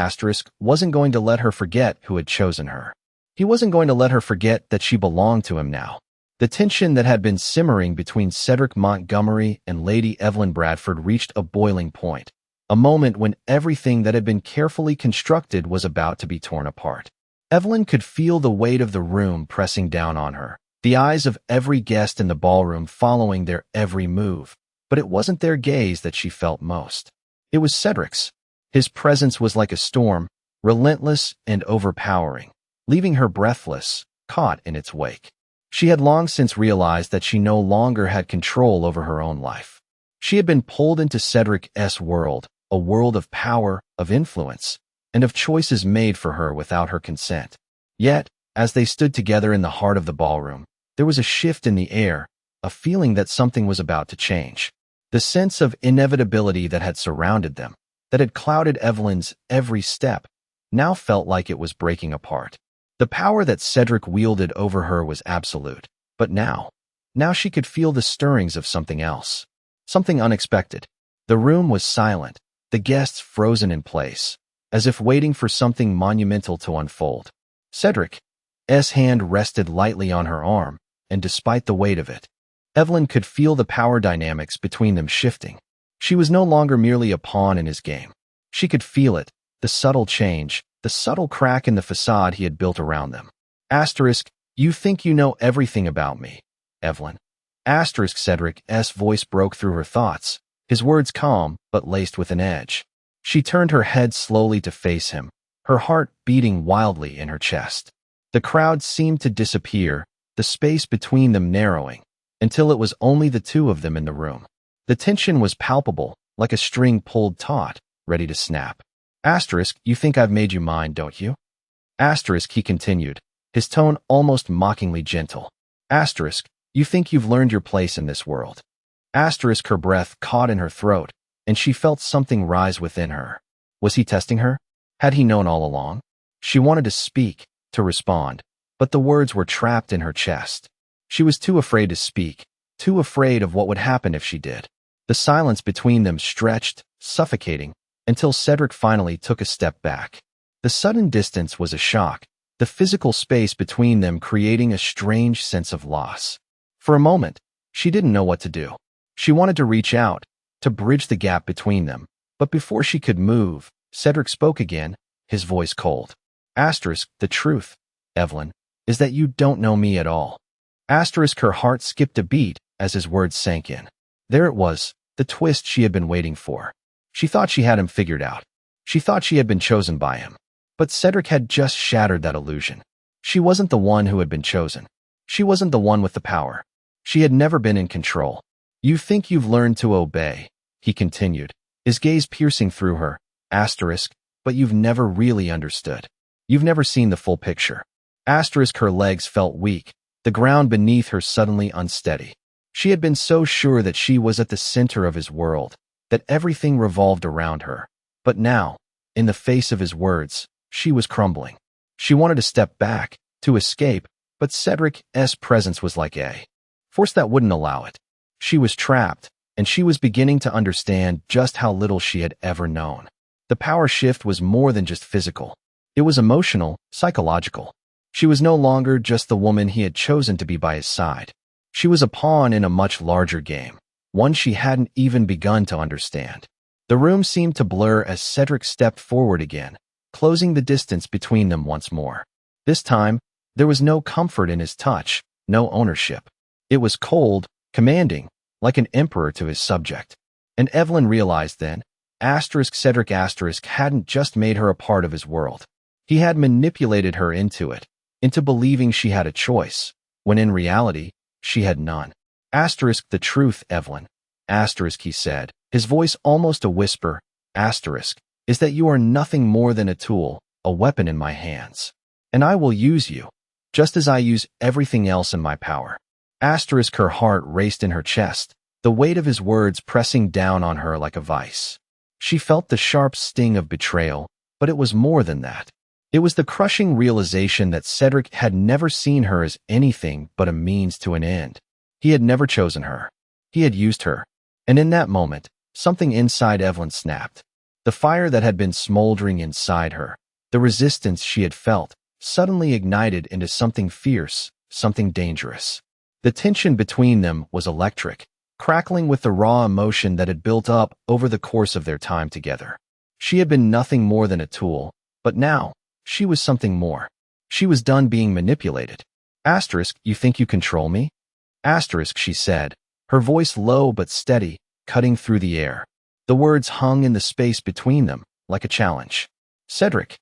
wasn't going to let her forget who had chosen her. He wasn't going to let her forget that she belonged to him now. The tension that had been simmering between Cedric Montgomery and Lady Evelyn Bradford reached a boiling point, a moment when everything that had been carefully constructed was about to be torn apart. Evelyn could feel the weight of the room pressing down on her, the eyes of every guest in the ballroom following their every move. But it wasn't their gaze that she felt most. It was Cedric's. His presence was like a storm, relentless and overpowering, leaving her breathless, caught in its wake. She had long since realized that she no longer had control over her own life. She had been pulled into Cedric's world, a world of power, of influence, and of choices made for her without her consent. Yet, as they stood together in the heart of the ballroom, there was a shift in the air, a feeling that something was about to change. The sense of inevitability that had surrounded them, that had clouded Evelyn's every step, now felt like it was breaking apart. The power that Cedric wielded over her was absolute, but now she could feel the stirrings of something else, something unexpected. The room was silent, the guests frozen in place, as if waiting for something monumental to unfold. Cedric's hand rested lightly on her arm, and despite the weight of it, Evelyn could feel the power dynamics between them shifting. She was no longer merely a pawn in his game. She could feel it, the subtle change, the subtle crack in the facade he had built around them. You think you know everything about me, Evelyn. Cedric's voice broke through her thoughts, his words calm but laced with an edge. She turned her head slowly to face him, her heart beating wildly in her chest. The crowd seemed to disappear, the space between them narrowing, until it was only the two of them in the room. The tension was palpable, like a string pulled taut, ready to snap. You think I've made you mine, don't you? He continued, his tone almost mockingly gentle. You think you've learned your place in this world. Her breath caught in her throat, and she felt something rise within her. Was he testing her? Had he known all along? She wanted to speak, to respond, but the words were trapped in her chest. She was too afraid to speak, too afraid of what would happen if she did. The silence between them stretched, suffocating, until Cedric finally took a step back. The sudden distance was a shock, the physical space between them creating a strange sense of loss. For a moment, she didn't know what to do. She wanted to reach out, to bridge the gap between them, but before she could move, Cedric spoke again, his voice cold. The truth, Evelyn. is that you don't know me at all. Asterisk, her heart skipped a beat as his words sank in. There it was, the twist she had been waiting for. She thought she had him figured out. She thought she had been chosen by him. But Cedric had just shattered that illusion. She wasn't the one who had been chosen. She wasn't the one with the power. She had never been in control. You think you've learned to obey, he continued, his gaze piercing through her, asterisk, but you've never really understood. You've never seen the full picture. Asterisk, her legs felt weak, the ground beneath her suddenly unsteady. She had been so sure that she was at the center of his world, that everything revolved around her. But now, in the face of his words, she was crumbling. She wanted to step back, to escape, but Cedric's presence was like a force that wouldn't allow it. She was trapped, and she was beginning to understand just how little she had ever known. The power shift was more than just physical. It was emotional, psychological. She was no longer just the woman he had chosen to be by his side. She was a pawn in a much larger game, one she hadn't even begun to understand. The room seemed to blur as Cedric stepped forward again, closing the distance between them once more. This time, there was no comfort in his touch, no ownership. It was cold, commanding, like an emperor to his subject. And Evelyn realized then, Cedric hadn't just made her a part of his world. He had manipulated her into it, into believing she had a choice, when in reality, she had none. The truth, Evelyn, he said, his voice almost a whisper, is that you are nothing more than a tool, a weapon in my hands. And I will use you, just as I use everything else in my power. Her heart raced in her chest, the weight of his words pressing down on her like a vice. She felt the sharp sting of betrayal, but it was more than that. It was the crushing realization that Cedric had never seen her as anything but a means to an end. He had never chosen her. He had used her. And in that moment, something inside Evelyn snapped. The fire that had been smoldering inside her, the resistance she had felt, suddenly ignited into something fierce, something dangerous. The tension between them was electric, crackling with the raw emotion that had built up over the course of their time together. She had been nothing more than a tool, but now, she was something more. She was done being manipulated. You think you control me? She said, her voice low but steady, cutting through the air. The words hung in the space between them, like a challenge. Cedric's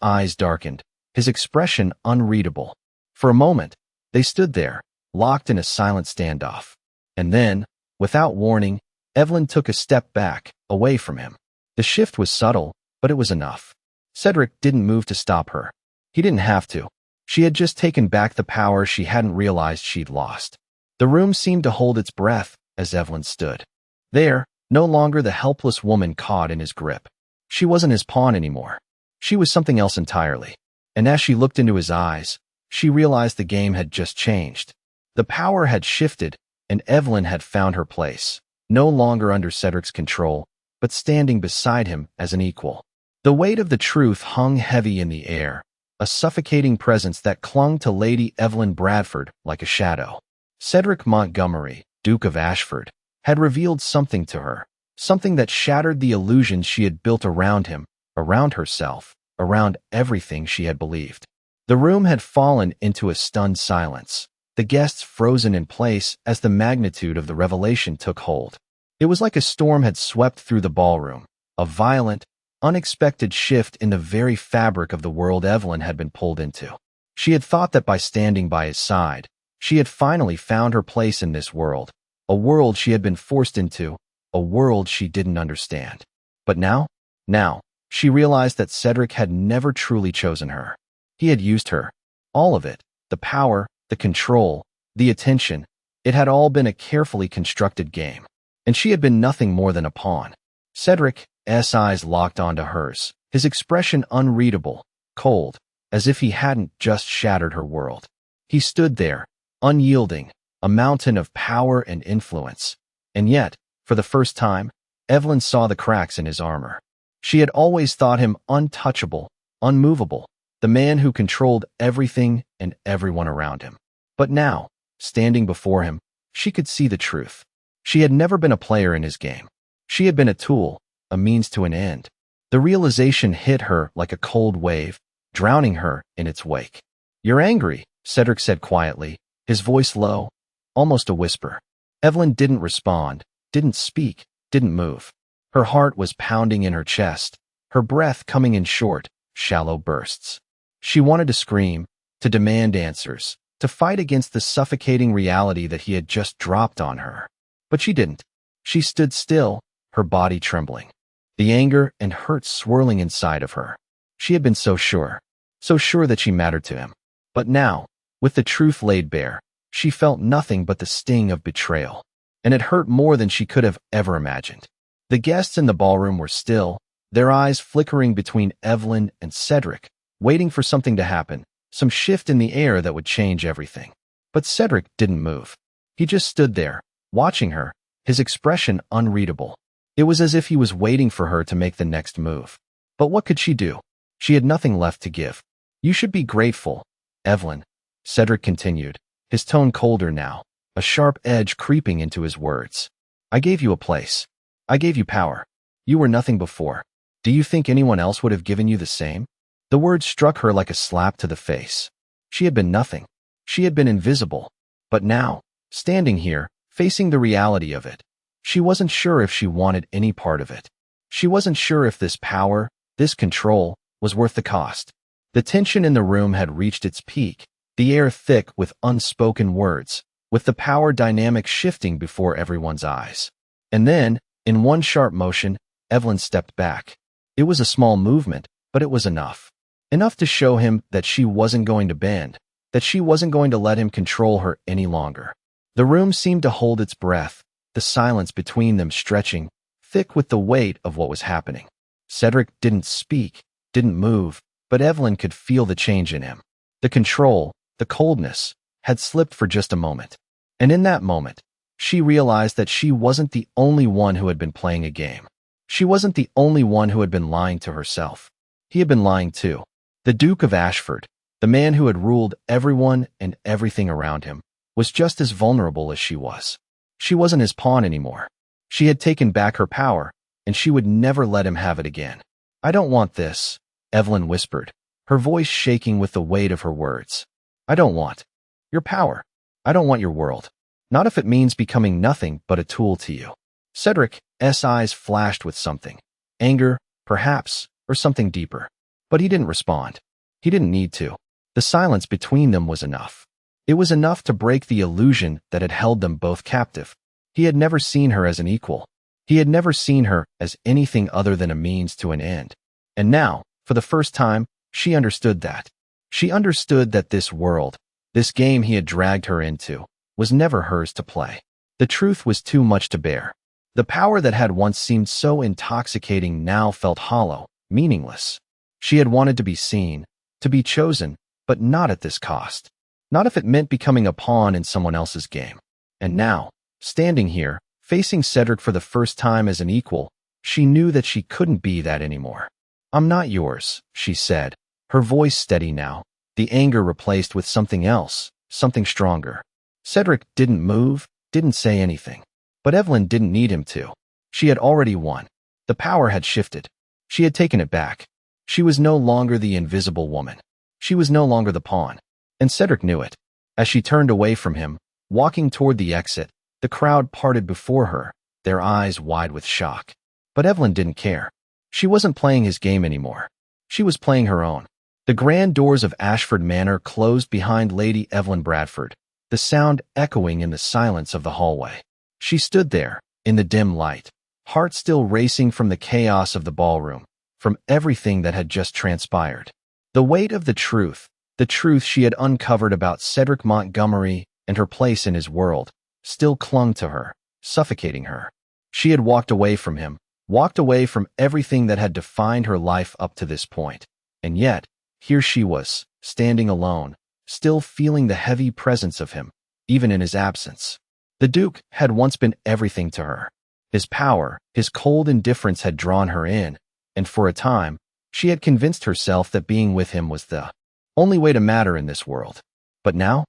eyes darkened, his expression unreadable. For a moment, they stood there, locked in a silent standoff. And then, without warning, Evelyn took a step back, away from him. The shift was subtle, but it was enough. Cedric didn't move to stop her. He didn't have to. She had just taken back the power she hadn't realized she'd lost. The room seemed to hold its breath as Evelyn stood. There, no longer the helpless woman caught in his grip. She wasn't his pawn anymore. She was something else entirely. And as she looked into his eyes, she realized the game had just changed. The power had shifted, and Evelyn had found her place, no longer under Cedric's control, but standing beside him as an equal. The weight of the truth hung heavy in the air, a suffocating presence that clung to Lady Evelyn Bradford like a shadow. Cedric Montgomery, Duke of Ashford, had revealed something to her, something that shattered the illusions she had built around him, around herself, around everything she had believed. The room had fallen into a stunned silence, the guests frozen in place as the magnitude of the revelation took hold. It was like a storm had swept through the ballroom, a violent, unexpected shift in the very fabric of the world Evelyn had been pulled into. She had thought that by standing by his side, she had finally found her place in this world, a world she had been forced into, a world she didn't understand. But now, she realized that Cedric had never truly chosen her. He had used her. All of it, the power, the control, the attention, it had all been a carefully constructed game. And she had been nothing more than a pawn. Cedric's eyes locked onto hers, his expression unreadable, cold, as if he hadn't just shattered her world. He stood there, unyielding, a mountain of power and influence. And yet, for the first time, Evelyn saw the cracks in his armor. She had always thought him untouchable, unmovable, the man who controlled everything and everyone around him. But now, standing before him, she could see the truth. She had never been a player in his game. She had been a tool, a means to an end. The realization hit her like a cold wave, drowning her in its wake. "You're angry," Cedric said quietly, his voice low, almost a whisper. Evelyn didn't respond, didn't speak, didn't move. Her heart was pounding in her chest, her breath coming in short, shallow bursts. She wanted to scream, to demand answers, to fight against the suffocating reality that he had just dropped on her. But she didn't. She stood still, her body trembling, the anger and hurt swirling inside of her. She had been so sure that she mattered to him. But now, with the truth laid bare, she felt nothing but the sting of betrayal. And it hurt more than she could have ever imagined. The guests in the ballroom were still, their eyes flickering between Evelyn and Cedric, waiting for something to happen, some shift in the air that would change everything. But Cedric didn't move. He just stood there, watching her, his expression unreadable. It was as if he was waiting for her to make the next move. But what could she do? She had nothing left to give. "You should be grateful, Evelyn," Cedric continued, his tone colder now, a sharp edge creeping into his words. "I gave you a place. I gave you power. You were nothing before. Do you think anyone else would have given you the same?" The words struck her like a slap to the face. She had been nothing. She had been invisible. But now, standing here, facing the reality of it, she wasn't sure if she wanted any part of it. She wasn't sure if this power, this control, was worth the cost. The tension in the room had reached its peak, the air thick with unspoken words, with the power dynamic shifting before everyone's eyes. And then, in one sharp motion, Evelyn stepped back. It was a small movement, but it was enough. Enough to show him that she wasn't going to bend, that she wasn't going to let him control her any longer. The room seemed to hold its breath, the silence between them stretching, thick with the weight of what was happening. Cedric didn't speak, didn't move, but Evelyn could feel the change in him. The control, the coldness, had slipped for just a moment. And in that moment, she realized that she wasn't the only one who had been playing a game. She wasn't the only one who had been lying to herself. He had been lying too. The Duke of Ashford, the man who had ruled everyone and everything around him, was just as vulnerable as she was. She wasn't his pawn anymore. She had taken back her power, and she would never let him have it again. "I don't want this," Evelyn whispered, her voice shaking with the weight of her words. "I don't want your power. I don't want your world. Not if it means becoming nothing but a tool to you." Cedric's eyes flashed with something. Anger, perhaps, or something deeper. But he didn't respond. He didn't need to. The silence between them was enough. It was enough to break the illusion that had held them both captive. He had never seen her as an equal. He had never seen her as anything other than a means to an end. And now, for the first time, she understood that. She understood that this world, this game he had dragged her into, was never hers to play. The truth was too much to bear. The power that had once seemed so intoxicating now felt hollow, meaningless. She had wanted to be seen, to be chosen, but not at this cost. Not if it meant becoming a pawn in someone else's game. And now, standing here, facing Cedric for the first time as an equal, she knew that she couldn't be that anymore. "I'm not yours," she said, her voice steady now, the anger replaced with something else, something stronger. Cedric didn't move, didn't say anything. But Evelyn didn't need him to. She had already won. The power had shifted. She had taken it back. She was no longer the invisible woman. She was no longer the pawn. And Cedric knew it. As she turned away from him, walking toward the exit, the crowd parted before her, their eyes wide with shock. But Evelyn didn't care. She wasn't playing his game anymore. She was playing her own. The grand doors of Ashford Manor closed behind Lady Evelyn Bradford, the sound echoing in the silence of the hallway. She stood there, in the dim light, heart still racing from the chaos of the ballroom, from everything that had just transpired. The weight of the truth she had uncovered about Cedric Montgomery and her place in his world, still clung to her, suffocating her. She had walked away from him, walked away from everything that had defined her life up to this point. And yet, here she was, standing alone, still feeling the heavy presence of him, even in his absence. The Duke had once been everything to her. His power, his cold indifference had drawn her in, and for a time, she had convinced herself that being with him was the only way to matter in this world. But now,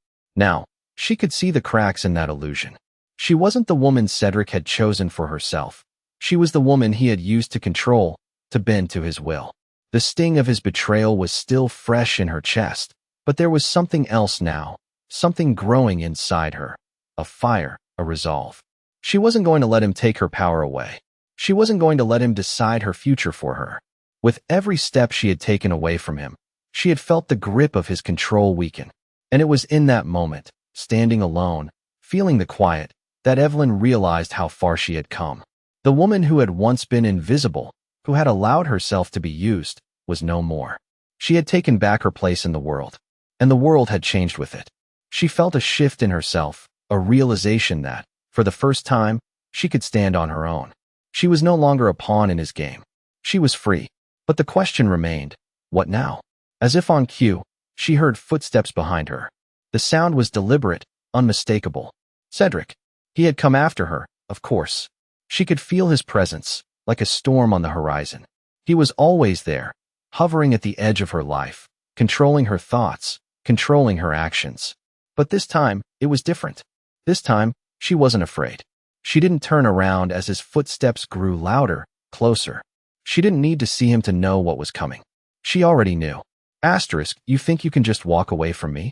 she could see the cracks in that illusion. She wasn't the woman Cedric had chosen for herself. She was the woman he had used to control, to bend to his will. The sting of his betrayal was still fresh in her chest, But there was something else now, something growing inside her. A fire, a resolve. She wasn't going to let him take her power away. She wasn't going to let him decide her future for her. With every step she had taken away from him, she had felt the grip of his control weaken. And it was in that moment, standing alone, feeling the quiet, that Evelyn realized how far she had come. The woman who had once been invisible, who had allowed herself to be used, was no more. She had taken back her place in the world, and the world had changed with it. She felt a shift in herself, a realization that, for the first time, she could stand on her own. She was no longer a pawn in his game. She was free. But the question remained, what now? As if on cue, she heard footsteps behind her. The sound was deliberate, unmistakable. Cedric. He had come after her, of course. She could feel his presence, like a storm on the horizon. He was always there, hovering at the edge of her life, controlling her thoughts, controlling her actions. But this time, it was different. This time, she wasn't afraid. She didn't turn around as his footsteps grew louder, closer. She didn't need to see him to know what was coming. She already knew. Asterisk, you think you can just walk away from me?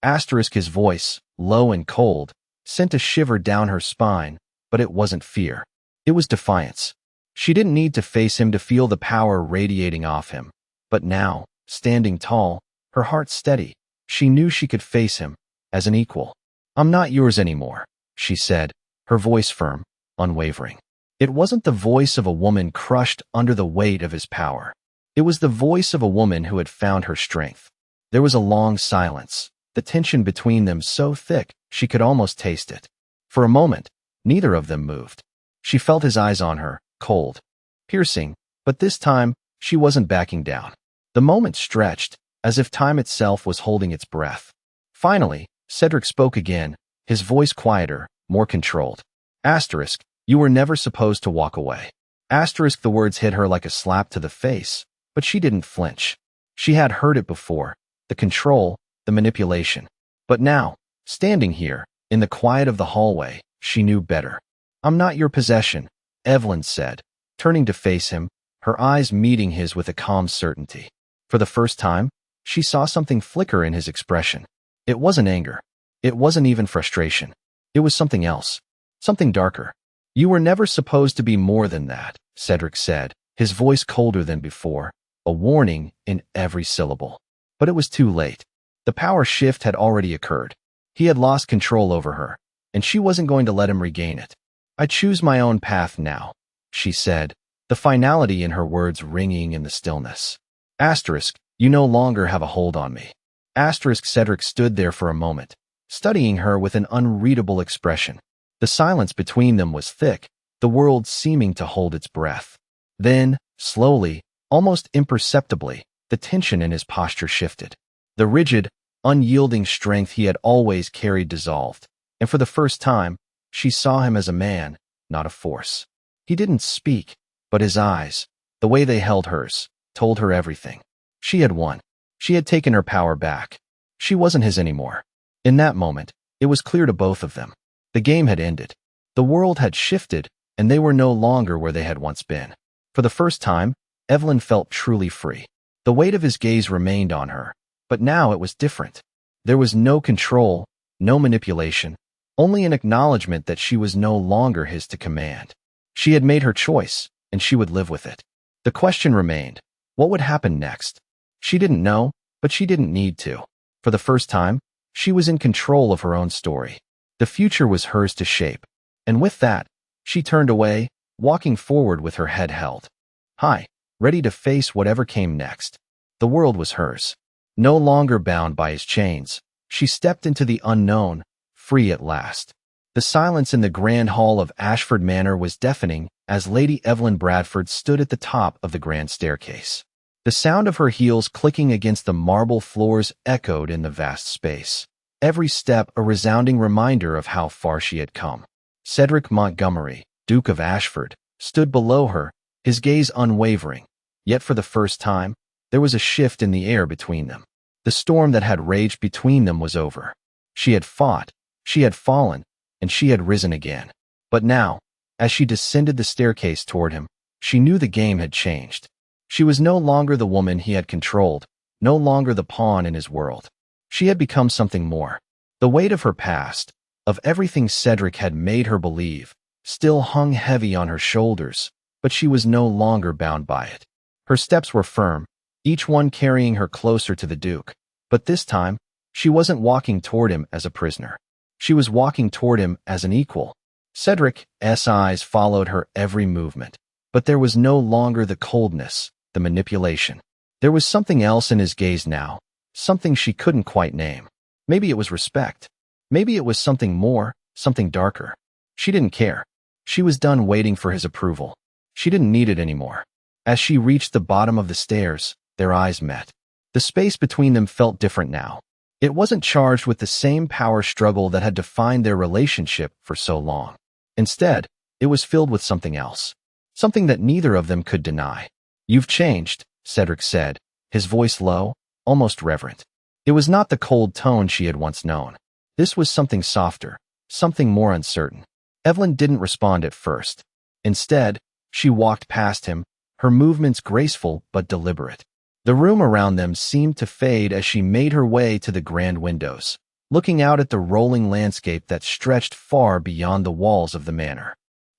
Asterisk, his voice, low and cold, sent a shiver down her spine, but it wasn't fear. It was defiance. She didn't need to face him to feel the power radiating off him. But now, standing tall, her heart steady, she knew she could face him, as an equal. I'm not yours anymore, she said, her voice firm, unwavering. It wasn't the voice of a woman crushed under the weight of his power. It was the voice of a woman who had found her strength. There was a long silence, the tension between them so thick she could almost taste it. For a moment, neither of them moved. She felt his eyes on her, cold, piercing, but this time, she wasn't backing down. The moment stretched, as if time itself was holding its breath. Finally, Cedric spoke again, his voice quieter, more controlled. Asterisk, you were never supposed to walk away. Asterisk, the words hit her like a slap to the face, but she didn't flinch. She had heard it before, the control, the manipulation. But now, standing here, in the quiet of the hallway, she knew better. I'm not your possession, Evelyn said, turning to face him, her eyes meeting his with a calm certainty. For the first time, she saw something flicker in his expression. It wasn't anger. It wasn't even frustration. It was something else. Something darker. You were never supposed to be more than that, Cedric said, his voice colder than before, a warning in every syllable. But it was too late. The power shift had already occurred. He had lost control over her, and she wasn't going to let him regain it. I choose my own path now, she said, the finality in her words ringing in the stillness. Asterisk, you no longer have a hold on me. Asterisk, Cedric stood there for a moment, studying her with an unreadable expression. The silence between them was thick, the world seeming to hold its breath. Then, slowly, almost imperceptibly, the tension in his posture shifted. The rigid, unyielding strength he had always carried dissolved, and for the first time, she saw him as a man, not a force. He didn't speak, but his eyes, the way they held hers, told her everything. She had won. She had taken her power back. She wasn't his anymore. In that moment, it was clear to both of them. The game had ended. The world had shifted, and they were no longer where they had once been. For the first time, Evelyn felt truly free. The weight of his gaze remained on her, but now it was different. There was no control, no manipulation, only an acknowledgement that she was no longer his to command. She had made her choice, and she would live with it. The question remained, what would happen next? She didn't know, but she didn't need to. For the first time, she was in control of her own story. The future was hers to shape, and with that, she turned away, walking forward with her head held high, ready to face whatever came next. The world was hers. No longer bound by his chains, she stepped into the unknown, free at last. The silence in the grand hall of Ashford Manor was deafening as Lady Evelyn Bradford stood at the top of the grand staircase. The sound of her heels clicking against the marble floors echoed in the vast space. Every step a resounding reminder of how far she had come. Cedric Montgomery, Duke of Ashford, stood below her, his gaze unwavering. Yet for the first time, there was a shift in the air between them. The storm that had raged between them was over. She had fought, she had fallen, and she had risen again. But now, as she descended the staircase toward him, she knew the game had changed. She was no longer the woman he had controlled, no longer the pawn in his world. She had become something more. The weight of her past, of everything Cedric had made her believe, still hung heavy on her shoulders, but she was no longer bound by it. Her steps were firm, each one carrying her closer to the Duke, but this time, she wasn't walking toward him as a prisoner. She was walking toward him as an equal. Cedric's eyes followed her every movement, but there was no longer the coldness, the manipulation. There was something else in his gaze now, something she couldn't quite name. Maybe it was respect. Maybe it was something more, something darker. She didn't care. She was done waiting for his approval. She didn't need it anymore. As she reached the bottom of the stairs, their eyes met. The space between them felt different now. It wasn't charged with the same power struggle that had defined their relationship for so long. Instead, it was filled with something else. Something that neither of them could deny. "You've changed," Cedric said, his voice low, almost reverent. It was not the cold tone she had once known. This was something softer, something more uncertain. Evelyn didn't respond at first. Instead, she walked past him, her movements graceful but deliberate. The room around them seemed to fade as she made her way to the grand windows, looking out at the rolling landscape that stretched far beyond the walls of the manor.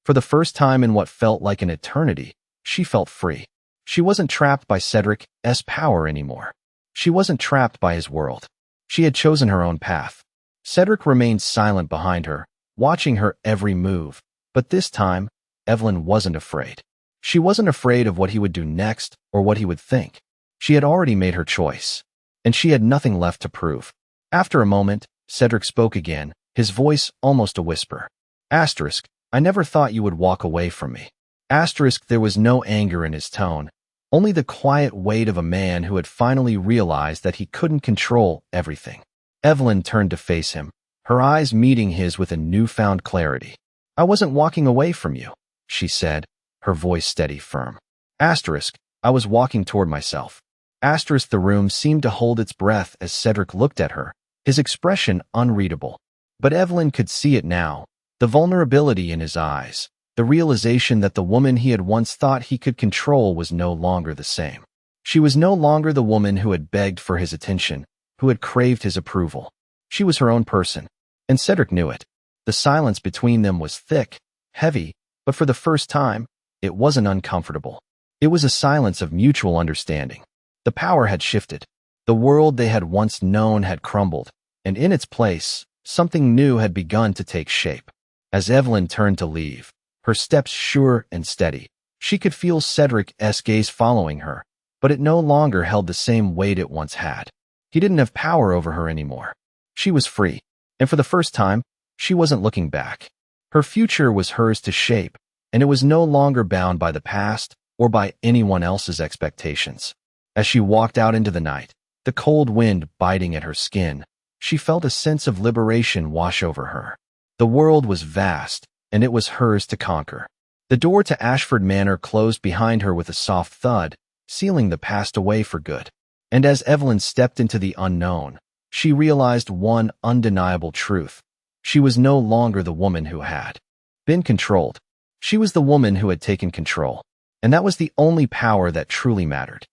For the first time in what felt like an eternity, she felt free. She wasn't trapped by Cedric's power anymore. She wasn't trapped by his world. She had chosen her own path. Cedric remained silent behind her, watching her every move, but this time, Evelyn wasn't afraid. She wasn't afraid of what he would do next or what he would think. She had already made her choice, and she had nothing left to prove. After a moment, Cedric spoke again, his voice almost a whisper. Asterisk, I never thought you would walk away from me. Asterisk, there was no anger in his tone, only the quiet weight of a man who had finally realized that he couldn't control everything. Evelyn turned to face him, her eyes meeting his with a newfound clarity. I wasn't walking away from you, she said, her voice steady, firm. Asterisk, I was walking toward myself. Asterisk, the room seemed to hold its breath as Cedric looked at her, his expression unreadable. But Evelyn could see it now, the vulnerability in his eyes, the realization that the woman he had once thought he could control was no longer the same. She was no longer the woman who had begged for his attention, who had craved his approval. She was her own person, and Cedric knew it. The silence between them was thick, heavy, but for the first time, it wasn't uncomfortable. It was a silence of mutual understanding. The power had shifted. The world they had once known had crumbled, and in its place, something new had begun to take shape. As Evelyn turned to leave, her steps sure and steady, she could feel Cedric's gaze following her, but it no longer held the same weight it once had. He didn't have power over her anymore. She was free, and for the first time, she wasn't looking back. Her future was hers to shape, and it was no longer bound by the past or by anyone else's expectations. As she walked out into the night, the cold wind biting at her skin, she felt a sense of liberation wash over her. The world was vast, and it was hers to conquer. The door to Ashford Manor closed behind her with a soft thud, sealing the past away for good. And as Evelyn stepped into the unknown, she realized one undeniable truth. She was no longer the woman who had been controlled. She was the woman who had taken control. And that was the only power that truly mattered.